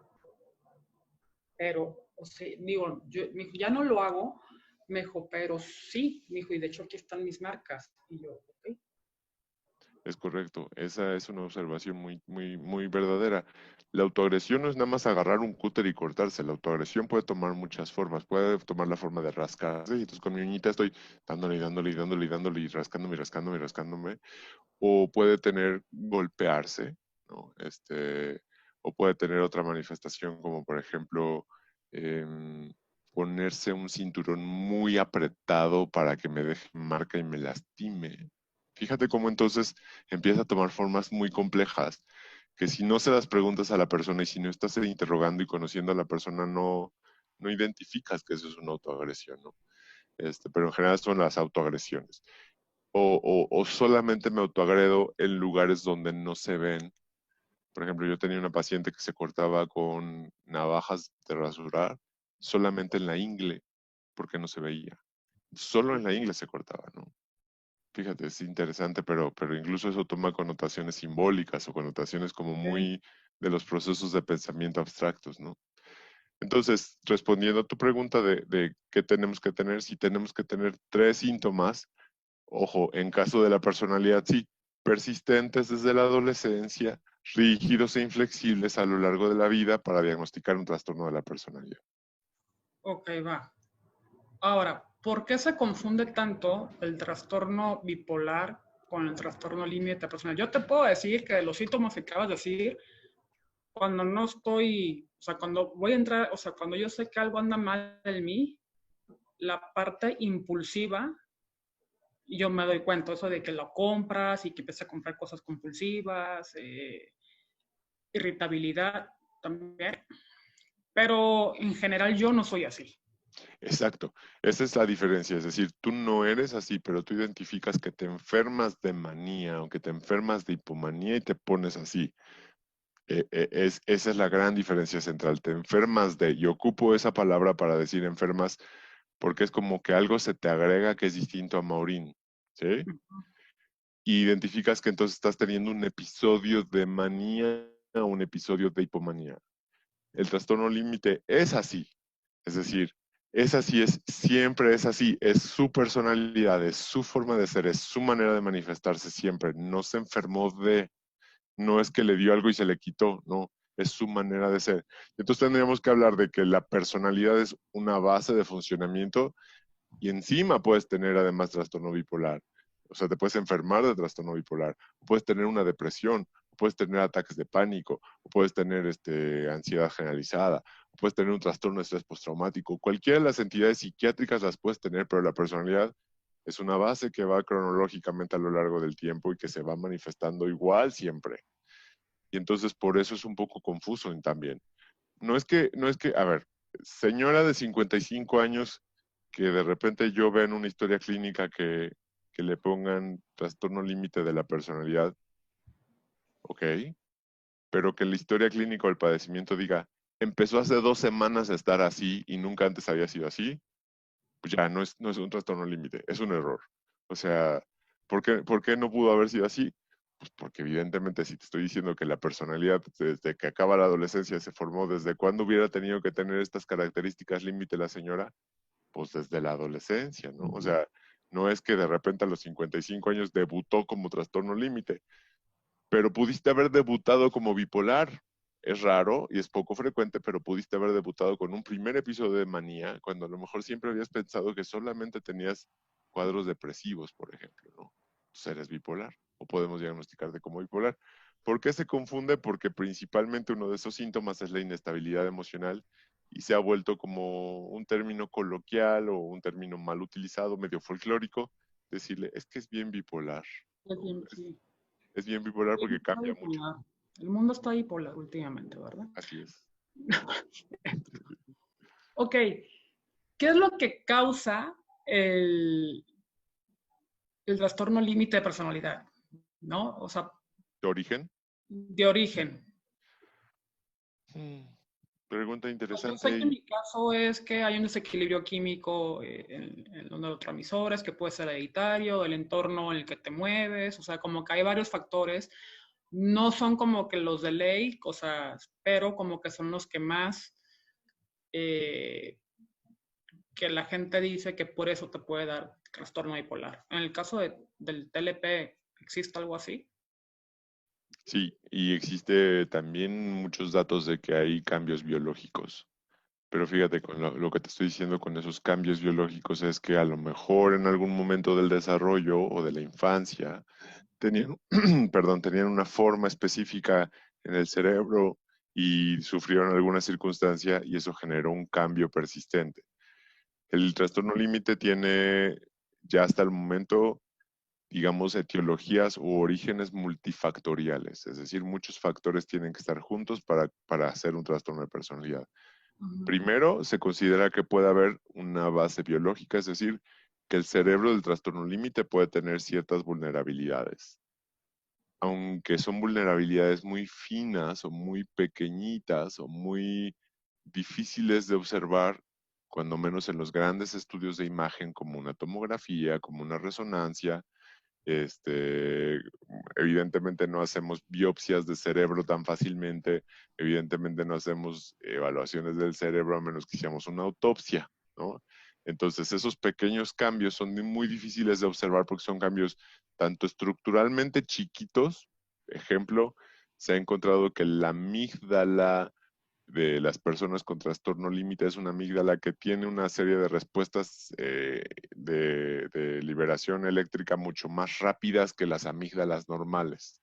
[SPEAKER 1] Pero, o sea, digo, yo, me dijo, ya no lo hago, me dijo, pero sí, me dijo, y de hecho aquí están mis marcas. Y yo, ok.
[SPEAKER 2] Es correcto, esa es una observación muy, muy, muy verdadera. La autoagresión no es nada más agarrar un cúter y cortarse, la autoagresión puede tomar muchas formas, puede tomar la forma de rascarse, y entonces con mi uñita estoy dándole y dándole y dándole y dándole y rascándome y rascándome y rascándome, o puede tener golpearse, ¿no? O puede tener otra manifestación como por ejemplo em, ponerse un cinturón muy apretado para que me deje marca y me lastime. Fíjate cómo entonces empieza a tomar formas muy complejas, que si no se las preguntas a la persona y si no estás interrogando y conociendo a la persona, no identificas que eso es una autoagresión, ¿no? Pero en general son las autoagresiones. O solamente me autoagredo en lugares donde no se ven. Por ejemplo, yo tenía una paciente que se cortaba con navajas de rasurar solamente en la ingle, porque no se veía. Solo en la ingle se cortaba, ¿no? Fíjate, es interesante, pero incluso eso toma connotaciones simbólicas o connotaciones como
[SPEAKER 1] Ok.
[SPEAKER 2] muy de los procesos de pensamiento abstractos, ¿no? Entonces, respondiendo a tu pregunta de qué tenemos que tener, si tenemos que tener 3 síntomas, ojo, en caso de la personalidad, sí, persistentes desde la adolescencia, rígidos e inflexibles a lo largo de la vida para diagnosticar un trastorno de la personalidad.
[SPEAKER 1] Ok, va. Ahora, ¿por qué se confunde tanto el trastorno bipolar con el trastorno límite personal? Yo te puedo decir que de los síntomas que acabas de decir, cuando no estoy, o sea, cuando voy a entrar, o sea, cuando yo sé que algo anda mal en mí, la parte impulsiva, yo me doy cuenta, eso de que lo compras y que empiezas a comprar cosas compulsivas, irritabilidad también, pero en general yo no soy así.
[SPEAKER 2] Exacto, esa es la diferencia, es decir, tú no eres así, pero tú identificas que te enfermas de manía o que te enfermas de hipomanía y te pones así. Esa es la gran diferencia central, te enfermas de, y ocupo esa palabra para decir enfermas porque es como que algo se te agrega que es distinto a Maureen, ¿sí? Y identificas que entonces estás teniendo un episodio de manía o un episodio de hipomanía. El trastorno límite es así, es decir, es así, siempre es así, es su personalidad, es su forma de ser, es su manera de manifestarse siempre. No se enfermó no es que le dio algo y se le quitó, no, es su manera de ser. Entonces tendríamos que hablar de que la personalidad es una base de funcionamiento y encima puedes tener además trastorno bipolar. O sea, te puedes enfermar de trastorno bipolar, puedes tener una depresión, puedes tener ataques de pánico, o puedes tener ansiedad generalizada, o puedes tener un trastorno de estrés postraumático. Cualquiera de las entidades psiquiátricas las puedes tener, pero la personalidad es una base que va cronológicamente a lo largo del tiempo y que se va manifestando igual siempre. Y entonces por eso es un poco confuso también. A ver, señora de 55 años que de repente yo vea en una historia clínica que le pongan trastorno límite de la personalidad, ok, pero que la historia clínica o el padecimiento diga, empezó hace 2 semanas a estar así y nunca antes había sido así, pues ya no es un trastorno límite, es un error. O sea, ¿por qué no pudo haber sido así? Pues porque evidentemente si te estoy diciendo que la personalidad desde que acaba la adolescencia se formó, ¿desde cuándo hubiera tenido que tener estas características límite la señora? Pues desde la adolescencia, ¿no? O sea, no es que de repente a los 55 años debutó como trastorno límite, pero pudiste haber debutado como bipolar. Es raro y es poco frecuente, pero pudiste haber debutado con un primer episodio de manía, cuando a lo mejor siempre habías pensado que solamente tenías cuadros depresivos, por ejemplo, ¿no? Entonces eres bipolar, o podemos diagnosticarte como bipolar. ¿Por qué se confunde? Porque principalmente uno de esos síntomas es la inestabilidad emocional y se ha vuelto como un término coloquial o un término mal utilizado, medio folclórico, decirle, es que es bien bipolar, ¿no?
[SPEAKER 1] Sí.
[SPEAKER 2] Es bien bipolar porque
[SPEAKER 1] Está
[SPEAKER 2] cambia mucho.
[SPEAKER 1] bipolar. El mundo está bipolar últimamente, ¿verdad?
[SPEAKER 2] Así es.
[SPEAKER 1] Ok, ¿qué es lo que causa el, el trastorno límite de personalidad? ¿No? O sea,
[SPEAKER 2] ¿De origen?
[SPEAKER 1] de origen.
[SPEAKER 2] Mm, Pregunta
[SPEAKER 1] Pues yo sé
[SPEAKER 2] interesante.
[SPEAKER 1] que en mi caso es que hay un desequilibrio químico en los neurotransmisores, que puede ser hereditario, el entorno en el que te mueves, o sea, como que hay varios factores. No son como que los de ley, cosas, pero como que son los que más, eh, que la gente dice que por eso te puede dar trastorno bipolar. En el caso del TLP, ¿existe algo así?
[SPEAKER 2] Sí, y existe también muchos datos de que hay cambios biológicos. Pero fíjate, con lo que te estoy diciendo con esos cambios biológicos es que a lo mejor en algún momento del desarrollo o de la infancia tenían, perdón, tenían una forma específica en el cerebro y sufrieron alguna circunstancia y eso generó un cambio persistente. El trastorno límite tiene ya hasta el momento, digamos, etiologías u orígenes multifactoriales, es decir, muchos factores tienen que estar juntos para hacer un trastorno de personalidad.
[SPEAKER 1] Ujú.
[SPEAKER 2] Primero, se considera que puede haber una base biológica, es decir, que el cerebro del trastorno límite puede tener ciertas vulnerabilidades. Aunque son vulnerabilidades muy finas o muy pequeñitas o muy difíciles de observar, cuando menos en los grandes estudios de imagen como una tomografía, como una resonancia, este, evidentemente no hacemos biopsias de cerebro tan fácilmente, evidentemente no hacemos evaluaciones del cerebro a menos que hiciéramos una autopsia, ¿no? Entonces esos pequeños cambios son muy difíciles de observar porque son cambios tanto estructuralmente chiquitos, ejemplo, se ha encontrado que la amígdala de las personas con trastorno límite es una amígdala que tiene una serie de respuestas de liberación eléctrica mucho más rápidas que las amígdalas normales.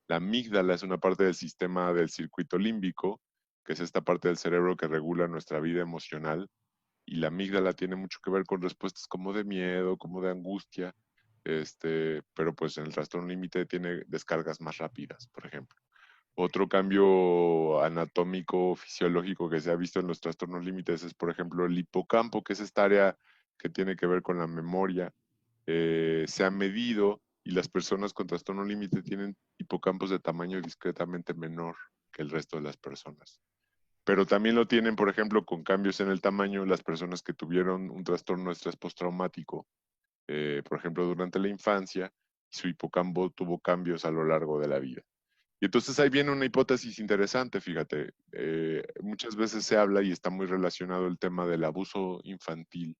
[SPEAKER 2] La amígdala es una parte del sistema del circuito límbico, que es esta parte del cerebro que regula nuestra vida emocional, y la amígdala tiene mucho que ver con respuestas como de miedo, como de angustia, pero pues en el trastorno límite tiene descargas más rápidas, por ejemplo. Otro cambio anatómico, fisiológico que se ha visto en los trastornos límites es, por ejemplo, el hipocampo, que es esta área que tiene que ver con la memoria. Se ha medido y las personas con trastorno límite tienen hipocampos de tamaño discretamente menor que el resto de las personas. Pero también lo tienen, por ejemplo, con cambios en el tamaño las personas que tuvieron un trastorno de estrés postraumático, por ejemplo, durante la infancia, y su hipocampo tuvo cambios a lo largo de la vida. Y entonces ahí viene una hipótesis interesante, fíjate. Muchas veces se habla y está muy relacionado el tema del abuso infantil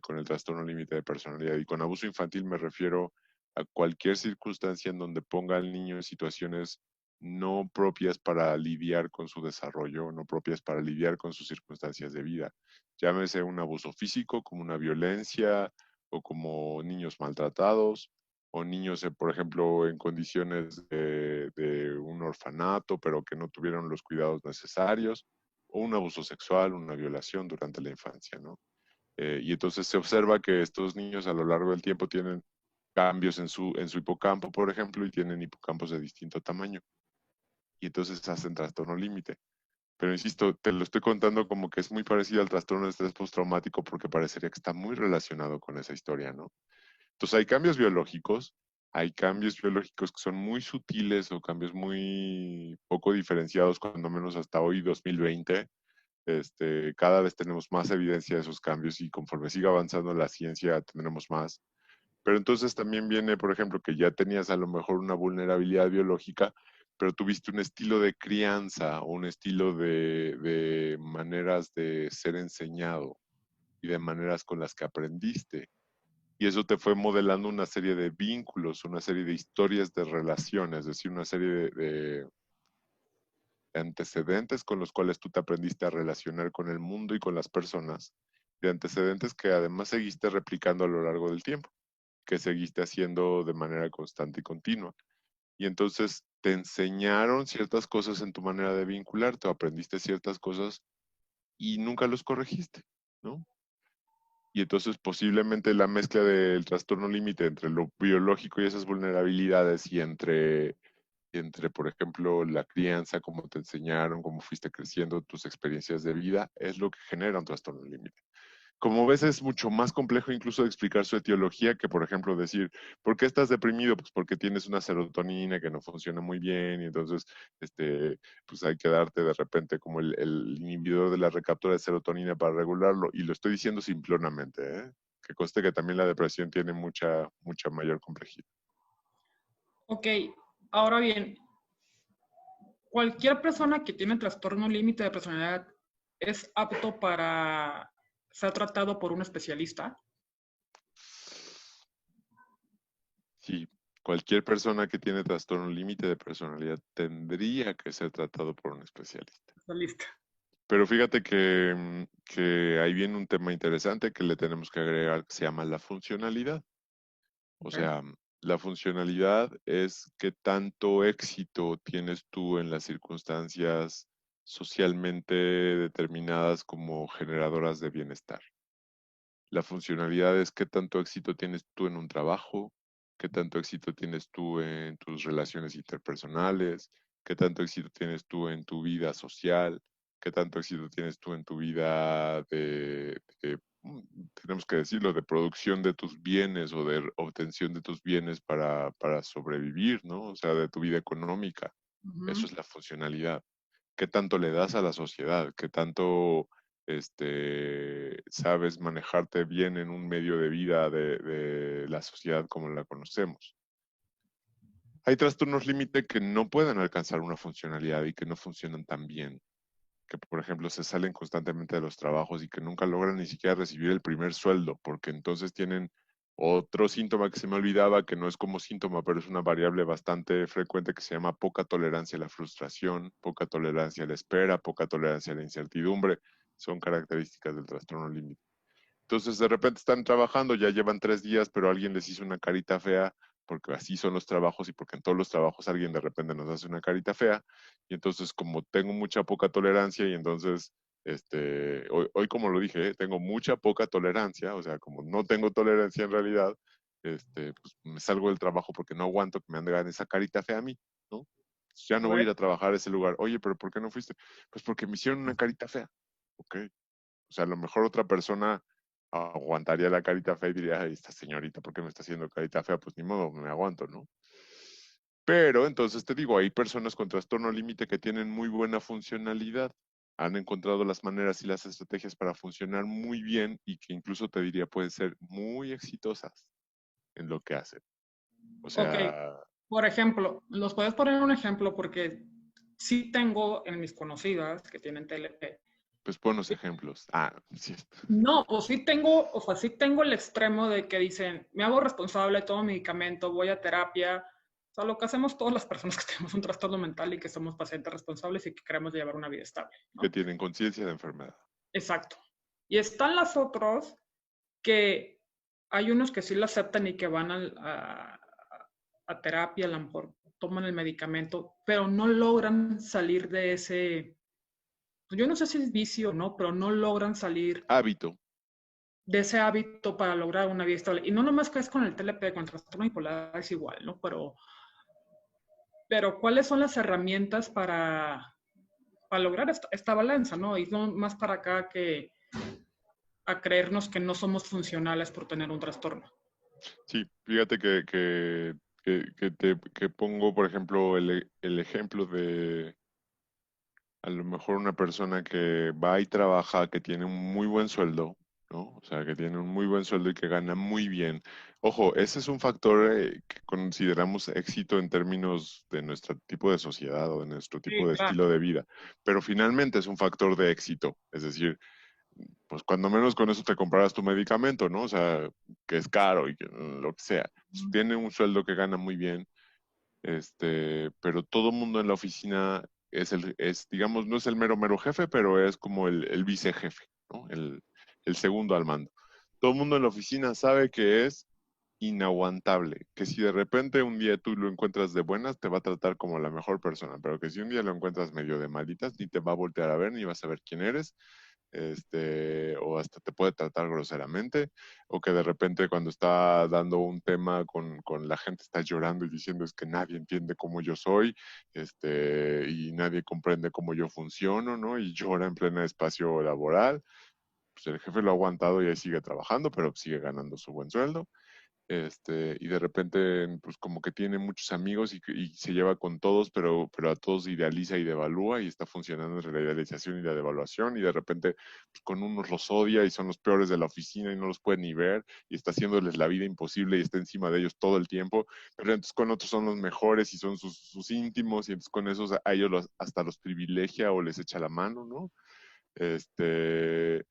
[SPEAKER 2] con el trastorno límite de personalidad. Y con abuso infantil me refiero a cualquier circunstancia en donde ponga al niño en situaciones no propias para lidiar con su desarrollo, no propias para lidiar con sus circunstancias de vida. Llámese un abuso físico, como una violencia o como niños maltratados, o niños, por ejemplo, en condiciones de un orfanato, pero que no tuvieron los cuidados necesarios, o un abuso sexual, una violación durante la infancia, ¿no? Y entonces se observa que estos niños a lo largo del tiempo tienen cambios en su hipocampo, por ejemplo, y tienen hipocampos de distinto tamaño. Y entonces hacen trastorno límite. Pero insisto, te lo estoy contando como que es muy parecido al trastorno de estrés postraumático porque parecería que está muy relacionado con esa historia, ¿no? Entonces hay cambios biológicos que son muy sutiles o cambios muy poco diferenciados, cuando menos hasta hoy, 2020. Cada vez tenemos más evidencia de esos cambios y conforme siga avanzando la ciencia tendremos más. Pero entonces también viene, por ejemplo, que ya tenías a lo mejor una vulnerabilidad biológica, pero tuviste un estilo de crianza o un estilo de maneras de ser enseñado y de maneras con las que aprendiste. Y eso te fue modelando una serie de vínculos, una serie de historias de relaciones, es decir, una serie de antecedentes con los cuales tú te aprendiste a relacionar con el mundo y con las personas, de antecedentes que además seguiste replicando a lo largo del tiempo, que seguiste haciendo de manera constante y continua. Y entonces te enseñaron ciertas cosas en tu manera de vincularte, o aprendiste ciertas cosas y nunca los corregiste, ¿no? Y entonces posiblemente la mezcla del trastorno límite entre lo biológico y esas vulnerabilidades y entre, por ejemplo, la crianza, cómo te enseñaron, cómo fuiste creciendo, tus experiencias de vida, es lo que genera un trastorno límite. Como ves, es mucho más complejo incluso de explicar su etiología que, por ejemplo, decir, ¿por qué estás deprimido? Pues porque tienes una serotonina que no funciona muy bien y entonces, pues hay que darte de repente como el inhibidor de la recaptura de serotonina para regularlo. Y lo estoy diciendo simplonamente, ¿eh? Que conste que también la depresión tiene mucha, mucha mayor complejidad.
[SPEAKER 1] Ok, ahora bien, cualquier persona que tiene trastorno límite de personalidad es apto para ser tratado por un especialista.
[SPEAKER 2] Sí, cualquier persona que tiene trastorno límite de personalidad tendría que ser tratado por un especialista.
[SPEAKER 1] Especialista.
[SPEAKER 2] Pero fíjate que ahí viene un tema interesante que le tenemos que agregar que se llama la funcionalidad. O
[SPEAKER 1] Okay.
[SPEAKER 2] sea, la funcionalidad es qué tanto éxito tienes tú en las circunstancias socialmente determinadas como generadoras de bienestar. La funcionalidad es qué tanto éxito tienes tú en un trabajo, qué tanto éxito tienes tú en tus relaciones interpersonales, qué tanto éxito tienes tú en tu vida social, qué tanto éxito tienes tú en tu vida tenemos que decirlo, de producción de tus bienes o de obtención de tus bienes para sobrevivir, ¿no? O sea, de tu vida económica. Eso es la funcionalidad. ¿Qué tanto le das a la sociedad? ¿Qué tanto sabes manejarte bien en un medio de vida de la sociedad como la conocemos? Hay trastornos límite que no pueden alcanzar una funcionalidad y que no funcionan tan bien, que por ejemplo se salen constantemente de los trabajos y que nunca logran ni siquiera recibir el primer sueldo, porque entonces tienen otro síntoma que se me olvidaba, que no es como síntoma, pero es una variable bastante frecuente que se llama poca tolerancia a la frustración, poca tolerancia a la espera, poca tolerancia a la incertidumbre. Son características del trastorno límite. Entonces, de repente están trabajando, ya llevan 3 días, pero alguien les hizo una carita fea, porque así son los trabajos y porque en todos los trabajos alguien de repente nos hace una carita fea. Y entonces, como tengo mucha poca tolerancia, y entonces, hoy como lo dije, tengo mucha poca tolerancia, o sea, como no tengo tolerancia en realidad, pues me salgo del trabajo porque no aguanto que me hagan esa carita fea a mí, ¿no? Ya no voy a ir a
[SPEAKER 1] Correcto.
[SPEAKER 2] trabajar a ese lugar. Oye, pero ¿por qué no fuiste? Pues porque me hicieron una carita fea. Ok. O sea, a lo mejor otra persona aguantaría la carita fea y diría, ay, esta señorita, ¿por qué me está haciendo carita fea? Pues ni modo, me aguanto, ¿no? Pero entonces te digo, hay personas con trastorno límite que tienen muy buena funcionalidad, han encontrado las maneras y las estrategias para funcionar muy bien y que incluso te diría pueden ser muy exitosas en lo que hacen. O
[SPEAKER 1] Ok,
[SPEAKER 2] sea,
[SPEAKER 1] por ejemplo, los puedes poner un ejemplo porque sí tengo en mis conocidas que tienen TLP.
[SPEAKER 2] pues buenos ejemplos. Ah, sí.
[SPEAKER 1] No, pues sí tengo, o sea, sí tengo el extremo de que dicen, me hago responsable, tomo medicamento, voy a terapia. O sea, lo que hacemos todas las personas que tenemos un trastorno mental y que somos pacientes responsables y que queremos llevar una vida estable,
[SPEAKER 2] Que
[SPEAKER 1] ¿no?
[SPEAKER 2] tienen conciencia de enfermedad.
[SPEAKER 1] Exacto. Y están las otras que hay unos que sí lo aceptan y que van a terapia, a lo mejor toman el medicamento, pero no logran salir de ese, pues yo no sé si es vicio o no, pero no logran salir
[SPEAKER 2] Hábito.
[SPEAKER 1] de ese hábito para lograr una vida estable. Y no nomás que es con el TLP, con el trastorno bipolar es igual, ¿no? Pero ¿cuáles son las herramientas para lograr esta balanza, ¿no? Y no más para acá que a creernos que no somos funcionales por tener un trastorno.
[SPEAKER 2] Sí, fíjate que pongo, por ejemplo, el ejemplo de a lo mejor una persona que va y trabaja, que tiene un muy buen sueldo, ¿no? O sea, que tiene un muy buen sueldo y que gana muy bien. Ojo, ese es un factor que consideramos éxito en términos de nuestro tipo de sociedad o de nuestro tipo
[SPEAKER 1] Sí,
[SPEAKER 2] de
[SPEAKER 1] claro.
[SPEAKER 2] estilo de vida, pero finalmente es un factor de éxito. Es decir, pues cuando menos con eso te comprarás tu medicamento, ¿no? O sea, que es caro y que lo que sea. Tiene un sueldo que gana muy bien, pero todo mundo en la oficina digamos, no es el mero jefe, pero es como el vicejefe, ¿no? El segundo al mando. Todo el mundo en la oficina sabe que es inaguantable, que si de repente un día tú lo encuentras de buenas, te va a tratar como la mejor persona, pero que si un día lo encuentras medio de malitas, ni te va a voltear a ver, ni vas a ver quién eres, o hasta te puede tratar groseramente, o que de repente cuando está dando un tema con la gente está llorando y diciendo es que nadie entiende cómo yo soy, y nadie comprende cómo yo funciono, ¿no? Y llora en pleno espacio laboral. Pues el jefe lo ha aguantado y ahí sigue trabajando, pero sigue ganando su buen sueldo. Y de repente, pues como que tiene muchos amigos y se lleva con todos, pero a todos idealiza y devalúa y está funcionando entre la idealización y la devaluación y de repente pues, con unos los odia y son los peores de la oficina y no los puede ni ver y está haciéndoles la vida imposible y está encima de ellos todo el tiempo, pero entonces con otros son los mejores y son sus íntimos y entonces con esos a ellos hasta los privilegia o les echa la mano, ¿no? Este,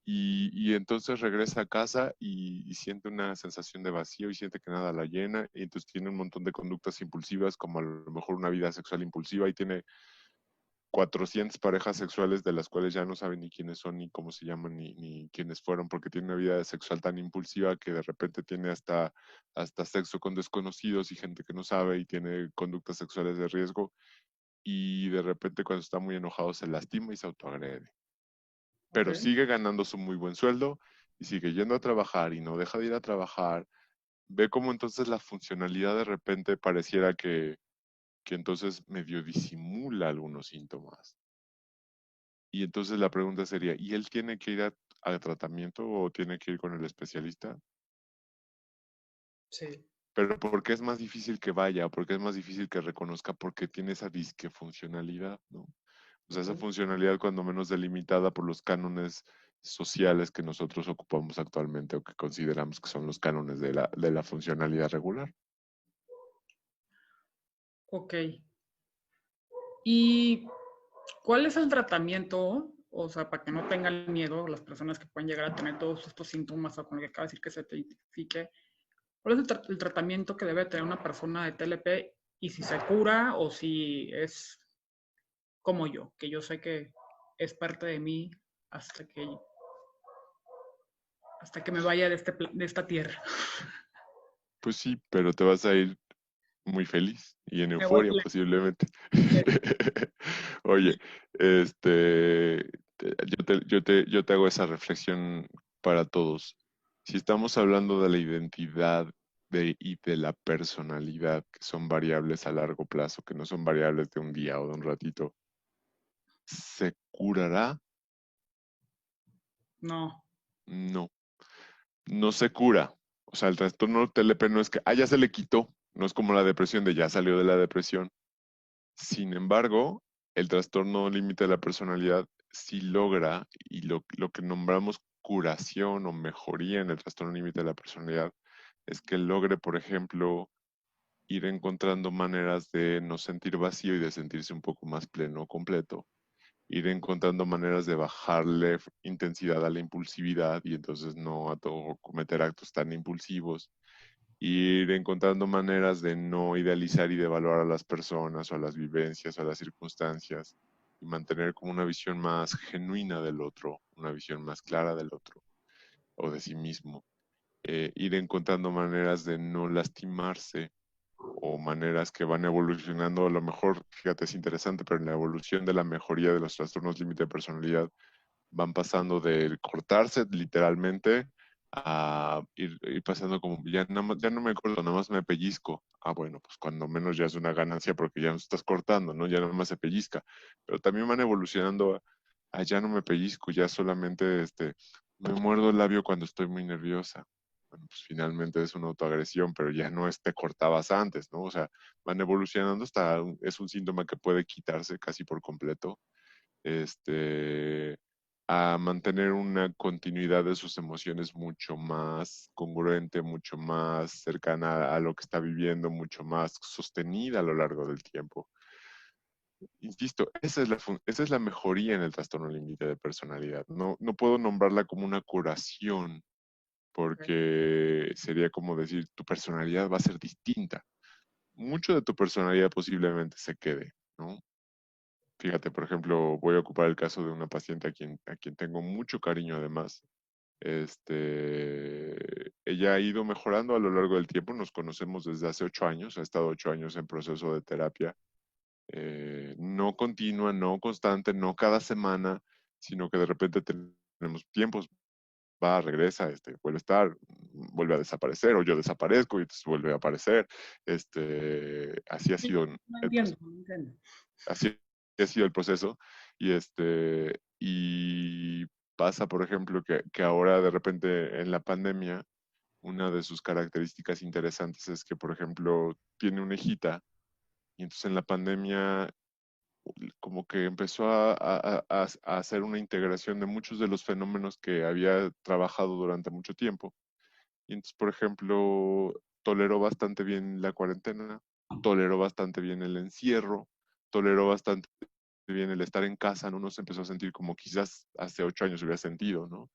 [SPEAKER 2] y entonces regresa a casa y siente una sensación de vacío y siente que nada la llena. Y entonces tiene un montón de conductas impulsivas, como a lo mejor una vida sexual impulsiva, y tiene 400 parejas sexuales de las cuales ya no sabe ni quiénes son, ni cómo se llaman, ni quiénes fueron, porque tiene una vida sexual tan impulsiva que de repente tiene hasta sexo con desconocidos y gente que no sabe y tiene conductas sexuales de riesgo. Y de repente cuando está muy enojado se lastima y se autoagrede,
[SPEAKER 1] Ok.
[SPEAKER 2] pero sigue ganando su muy buen sueldo y sigue yendo a trabajar y no deja de ir a trabajar. Ve cómo entonces la funcionalidad de repente pareciera que entonces medio disimula algunos síntomas. Y entonces la pregunta sería, ¿y él tiene que ir a tratamiento o tiene que ir con el especialista?
[SPEAKER 1] Sí.
[SPEAKER 2] Pero ¿por qué es más difícil que vaya? ¿Por qué es más difícil que reconozca? Porque tiene esa disquefuncionalidad, ¿no? O sea, esa
[SPEAKER 1] Ok.
[SPEAKER 2] funcionalidad cuando menos delimitada por los cánones sociales que nosotros ocupamos actualmente o que consideramos que son los cánones de la funcionalidad regular.
[SPEAKER 1] Ok. ¿Y cuál es el tratamiento? O sea, para que no tengan miedo las personas que pueden llegar a tener todos estos síntomas o con lo que acaba de decir que se te identifique. ¿Cuál es el tratamiento que debe tener una persona de TLP y si se cura o si es como yo, que yo sé que es parte de mí hasta que, hasta que me vaya de esta tierra?
[SPEAKER 2] Pues sí, pero te vas a ir muy feliz y en
[SPEAKER 1] Me voy
[SPEAKER 2] euforia posiblemente.
[SPEAKER 1] a...
[SPEAKER 2] Oye, yo te hago esa reflexión para todos. Si estamos hablando de la identidad y de la personalidad, que son variables a largo plazo, que no son variables de un día o de un ratito, ¿se curará?
[SPEAKER 1] No.
[SPEAKER 2] No, no se cura. O sea, el trastorno TLP no es que, ya se le quitó, no es como la depresión de ya salió de la depresión. Sin embargo, el trastorno límite de la personalidad sí logra, y lo que nombramos curación o mejoría en el trastorno límite de la personalidad, es que logre, por ejemplo, ir encontrando maneras de no sentir vacío y de sentirse un poco más pleno o completo, ir encontrando maneras de bajarle intensidad a la impulsividad y entonces no a todo cometer actos tan impulsivos, ir encontrando maneras de no idealizar y devaluar a las personas o a las vivencias o a las circunstancias y mantener como una visión más genuina del otro, una visión más clara del otro o de sí mismo. Ir encontrando maneras de no lastimarse o maneras que van evolucionando. A lo mejor, fíjate, es interesante, pero en la evolución de la mejoría de los trastornos límite de personalidad van pasando de cortarse literalmente a ir pasando como, ya, ya no me corto, nada más me pellizco. Ah, bueno, pues cuando menos ya es una ganancia porque ya no estás cortando, ¿no? Ya nada más se pellizca. Pero también van evolucionando a ya no me pellizco, ya solamente me muerdo el labio cuando estoy muy nerviosa. Bueno, pues finalmente es una autoagresión, pero ya no te cortabas antes, ¿no? O sea, van evolucionando hasta, es un síntoma que puede quitarse casi por completo. Este, a mantener una continuidad de sus emociones mucho más congruente, mucho más cercana a lo que está viviendo, mucho más sostenida a lo largo del tiempo. Insisto, esa es la mejoría en el trastorno límite de personalidad. No, no puedo nombrarla como una curación, porque sería como decir, tu personalidad va a ser distinta. Mucho de tu personalidad posiblemente se quede, ¿no? Fíjate, por ejemplo, voy a ocupar el caso de una paciente a quien tengo mucho cariño además. Ella ha ido mejorando a lo largo del tiempo, nos conocemos desde hace 8 años, ha estado 8 años en proceso de terapia, no continua, no constante, no cada semana, sino que de repente tenemos tiempos, va, regresa, vuelve a estar, vuelve a desaparecer, o yo desaparezco y entonces vuelve a aparecer. Así ha
[SPEAKER 1] Sí,
[SPEAKER 2] sido
[SPEAKER 1] no
[SPEAKER 2] el
[SPEAKER 1] entiendo,
[SPEAKER 2] proceso.
[SPEAKER 1] no entiendo.
[SPEAKER 2] Así ha sido el proceso. Y pasa, por ejemplo, que ahora de repente en la pandemia, una de sus características interesantes es que, por ejemplo, tiene una hijita y entonces en la pandemia como que empezó a hacer una integración de muchos de los fenómenos que había trabajado durante mucho tiempo. Y entonces, por ejemplo, toleró bastante bien la cuarentena, toleró bastante bien el encierro, toleró bastante bien el estar en casa, ¿no? Nos empezó a sentir como quizás hace 8 años hubiera sentido, ¿no?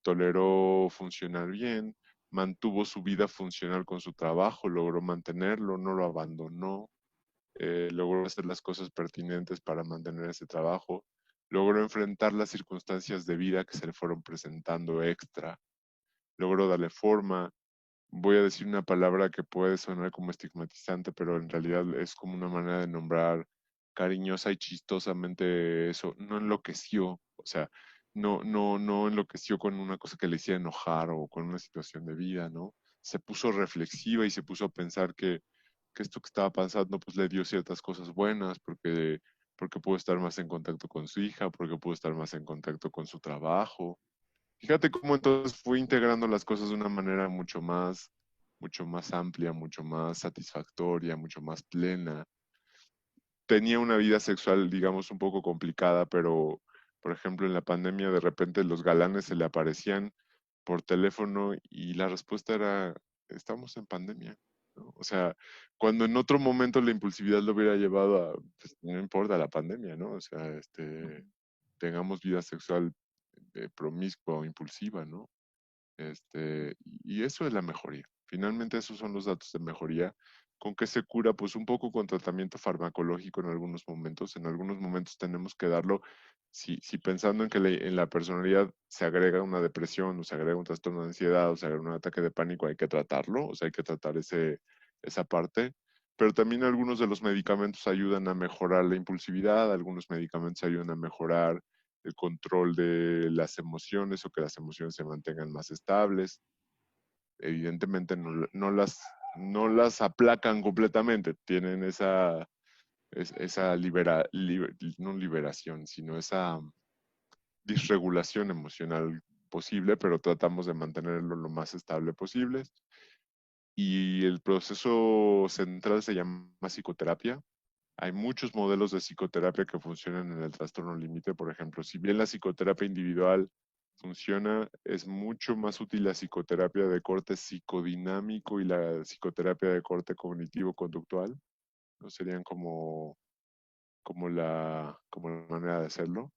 [SPEAKER 2] Toleró funcionar bien, mantuvo su vida funcional con su trabajo, logró mantenerlo, no lo abandonó, logró hacer las cosas pertinentes para mantener ese trabajo, logró enfrentar las circunstancias de vida que se le fueron presentando extra, logró darle forma. Voy a decir una palabra que puede sonar como estigmatizante, pero en realidad es como una manera de nombrar cariñosa y chistosamente eso. No enloqueció, o sea, no enloqueció con una cosa que le hiciera enojar o con una situación de vida, ¿no? Se puso reflexiva y se puso a pensar que esto que estaba pasando pues le dio ciertas cosas buenas porque pudo estar más en contacto con su hija, porque pudo estar más en contacto con su trabajo. Fíjate cómo entonces fue integrando las cosas de una manera mucho más amplia, mucho más satisfactoria, mucho más plena. Tenía una vida sexual, digamos, un poco complicada, pero, por ejemplo, en la pandemia de repente los galanes se le aparecían por teléfono y la respuesta era, estamos en pandemia, ¿no? O sea, cuando en otro momento la impulsividad lo hubiera llevado a, pues, no importa la pandemia, ¿no? O sea, tengamos vida sexual promiscua o impulsiva, ¿no? Y eso es la mejoría. Finalmente esos son los datos de mejoría. ¿Con qué se cura? Pues un poco con tratamiento farmacológico en algunos momentos. En algunos momentos tenemos que darlo, si pensando en que en la personalidad se agrega una depresión o se agrega un trastorno de ansiedad o se agrega un ataque de pánico, hay que tratarlo, o sea, hay que tratar esa parte. Pero también algunos de los medicamentos ayudan a mejorar la impulsividad, algunos medicamentos ayudan a mejorar el control de las emociones o que las emociones se mantengan más estables. Evidentemente no las aplacan completamente, tienen esa no liberación, sino esa disregulación emocional posible, pero tratamos de mantenerlo lo más estable posible. Y el proceso central se llama psicoterapia. Hay muchos modelos de psicoterapia que funcionan en el trastorno límite. Por ejemplo, si bien la psicoterapia individual funciona, es mucho más útil la psicoterapia de corte psicodinámico y la psicoterapia de corte cognitivo-conductual. ¿No? Serían como la manera de hacerlo.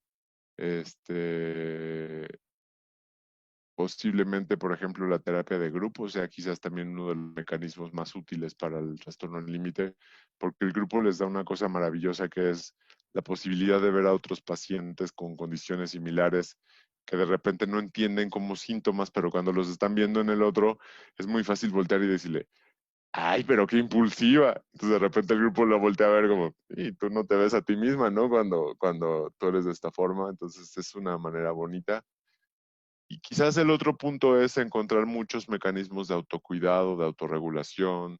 [SPEAKER 2] Este, Posiblemente, por ejemplo, la terapia de grupo sea quizás también uno de los mecanismos más útiles para el trastorno límite, porque el grupo les da una cosa maravillosa que es la posibilidad de ver a otros pacientes con condiciones similares que de repente no entienden como síntomas, pero cuando los están viendo en el otro es muy fácil voltear y decirle, ay, pero qué impulsiva. Entonces de repente el grupo lo voltea a ver como, y tú no te ves a ti misma, ¿no? Cuando tú eres de esta forma. Entonces es una manera bonita. Y quizás el otro punto es encontrar muchos mecanismos de autocuidado, de autorregulación,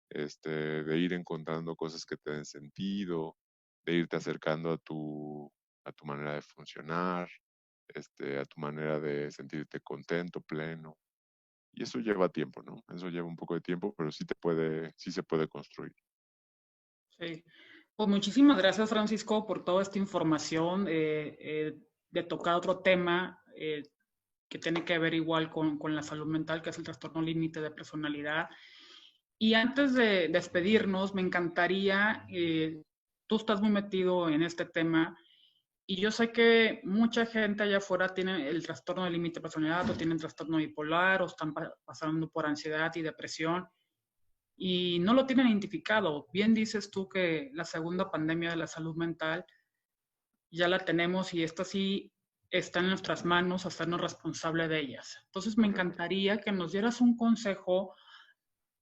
[SPEAKER 2] de ir encontrando cosas que te den sentido, de irte acercando a tu manera de funcionar, a tu manera de sentirte contento, pleno. Y eso lleva tiempo, ¿no? Eso lleva un poco de tiempo, pero sí se puede construir.
[SPEAKER 1] Sí. Pues muchísimas gracias, Francisco, por toda esta información de tocar otro tema que tiene que ver igual con la salud mental, que es el trastorno límite de personalidad. Y antes de despedirnos, me encantaría, tú estás muy metido en este tema y yo sé que mucha gente allá afuera tiene el trastorno de límite de personalidad o tienen trastorno bipolar o están pasando por ansiedad y depresión y no lo tienen identificado. Bien dices tú que la segunda pandemia de la salud mental ya la tenemos y esta sí está en nuestras manos hacernos responsable de ellas. Entonces me
[SPEAKER 2] Correcto.
[SPEAKER 1] encantaría que nos dieras un consejo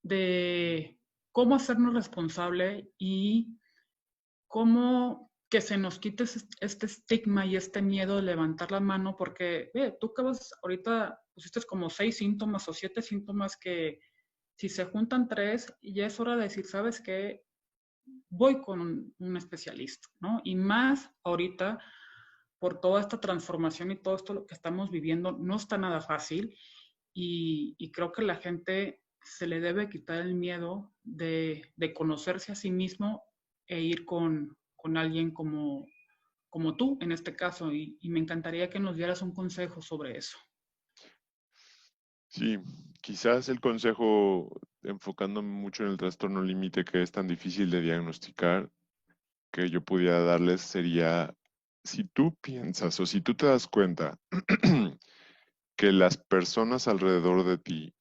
[SPEAKER 1] de cómo hacernos responsable y cómo que se nos quite este estigma y este miedo de levantar la mano, porque tú acabas, ahorita pusiste como 6 síntomas o 7 síntomas que si se juntan tres, ya es hora de decir, ¿sabes qué? Voy con un especialista, ¿no? Y más ahorita, por toda esta transformación y todo esto lo que estamos viviendo, no está nada fácil y creo que la gente se le debe quitar el miedo de conocerse a sí mismo e ir con alguien como tú en este caso y me encantaría que nos dieras un consejo sobre eso.
[SPEAKER 2] Sí, quizás el consejo, enfocándome mucho en el trastorno límite que es tan difícil de diagnosticar, que yo pudiera darles sería, si tú piensas o si tú te das cuenta que las personas alrededor de ti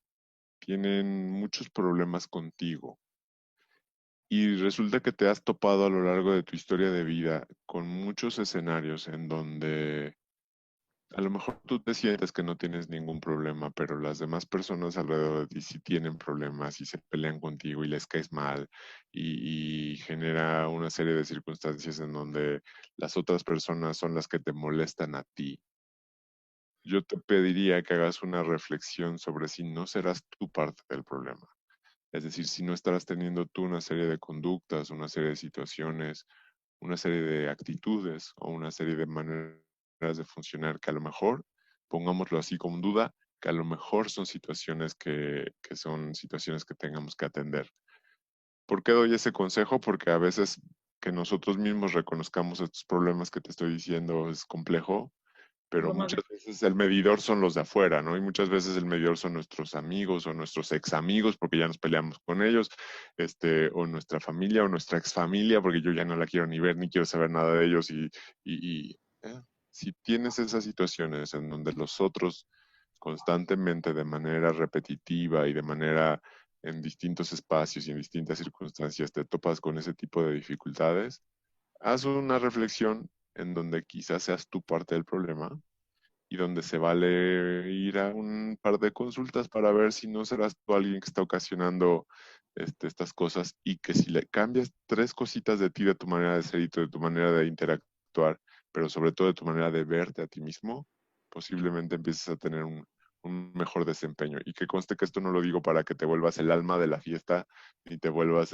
[SPEAKER 2] tienen muchos problemas contigo y resulta que te has topado a lo largo de tu historia de vida con muchos escenarios en donde a lo mejor tú te sientes que no tienes ningún problema, pero las demás personas alrededor de ti sí tienen problemas y se pelean contigo y les caes mal y genera una serie de circunstancias en donde las otras personas son las que te molestan a ti. Yo te pediría que hagas una reflexión sobre si no serás tú parte del problema. Es decir, si no estarás teniendo tú una serie de conductas, una serie de situaciones, una serie de actitudes o una serie de maneras de funcionar que a lo mejor, pongámoslo así como duda, que a lo mejor son situaciones que son situaciones que tengamos que atender. ¿Por qué doy ese consejo? Porque a veces que nosotros mismos reconozcamos estos problemas que te estoy diciendo es complejo,
[SPEAKER 1] Es
[SPEAKER 2] pero
[SPEAKER 1] lo más
[SPEAKER 2] muchas
[SPEAKER 1] difícil.
[SPEAKER 2] veces el medidor son los de afuera, ¿no? Y muchas veces el medidor son nuestros amigos o nuestros ex amigos, porque ya nos peleamos con ellos, o nuestra familia o nuestra ex familia, porque yo ya no la quiero ni ver ni quiero saber nada de ellos. Si tienes esas situaciones en donde los otros constantemente, de manera repetitiva y de manera en distintos espacios y en distintas circunstancias, te topas con ese tipo de dificultades, haz una reflexión en donde quizás seas tú parte del problema y donde se vale ir a un par de consultas para ver si no serás tú alguien que está ocasionando estas cosas y que si le cambias tres cositas de ti, de tu manera de ser y de tu manera de interactuar, pero sobre todo de tu manera de verte a ti mismo, posiblemente empieces a tener un mejor desempeño. Y que conste que esto no lo digo para que te vuelvas el alma de la fiesta, ni te vuelvas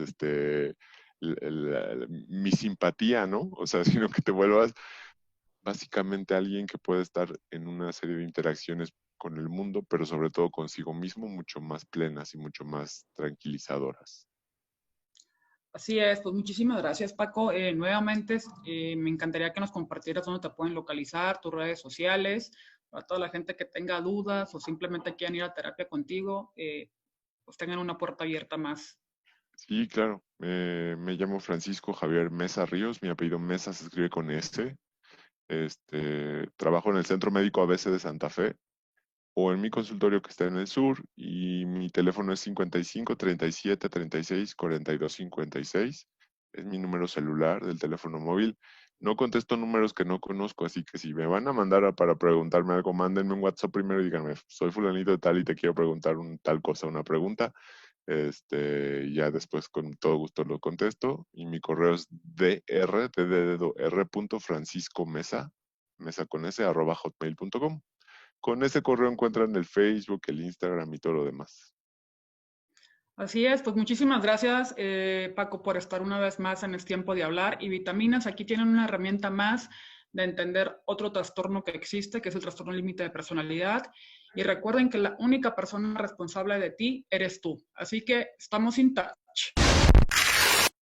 [SPEAKER 2] mi simpatía, ¿no? O sea, sino que te vuelvas básicamente alguien que puede estar en una serie de interacciones con el mundo, pero sobre todo consigo mismo, mucho más plenas y mucho más tranquilizadoras.
[SPEAKER 1] Así es, pues muchísimas gracias Paco. Nuevamente me encantaría que nos compartieras dónde te pueden localizar, tus redes sociales, para toda la gente que tenga dudas o simplemente quieran ir a terapia contigo, pues tengan una puerta abierta más.
[SPEAKER 2] Sí, claro. Me llamo Francisco Javier Mesa Ríos. Mi apellido Mesa se escribe con S. Trabajo en el Centro Médico ABC de Santa Fe o en mi consultorio que está en el sur y mi teléfono es 55 37 36 42 56. Es mi número celular del teléfono móvil. No contesto números que no conozco, así que si me van a mandar para preguntarme algo, mándenme un WhatsApp primero y díganme, soy fulanito de tal y te quiero preguntar un tal cosa, una pregunta. Ya después con todo gusto lo contesto. Y mi correo es dr.franciscomesa, mesa con s, @hotmail.com. Con ese correo encuentran el Facebook, el Instagram y todo lo demás.
[SPEAKER 1] Así es, pues muchísimas gracias, Paco, por estar una vez más en Es Tiempo de Hablar. Y Vitaminas, aquí tienen una herramienta más de entender otro trastorno que existe, que es el trastorno límite de personalidad. Y recuerden que la única persona responsable de ti eres tú. Así que estamos in touch.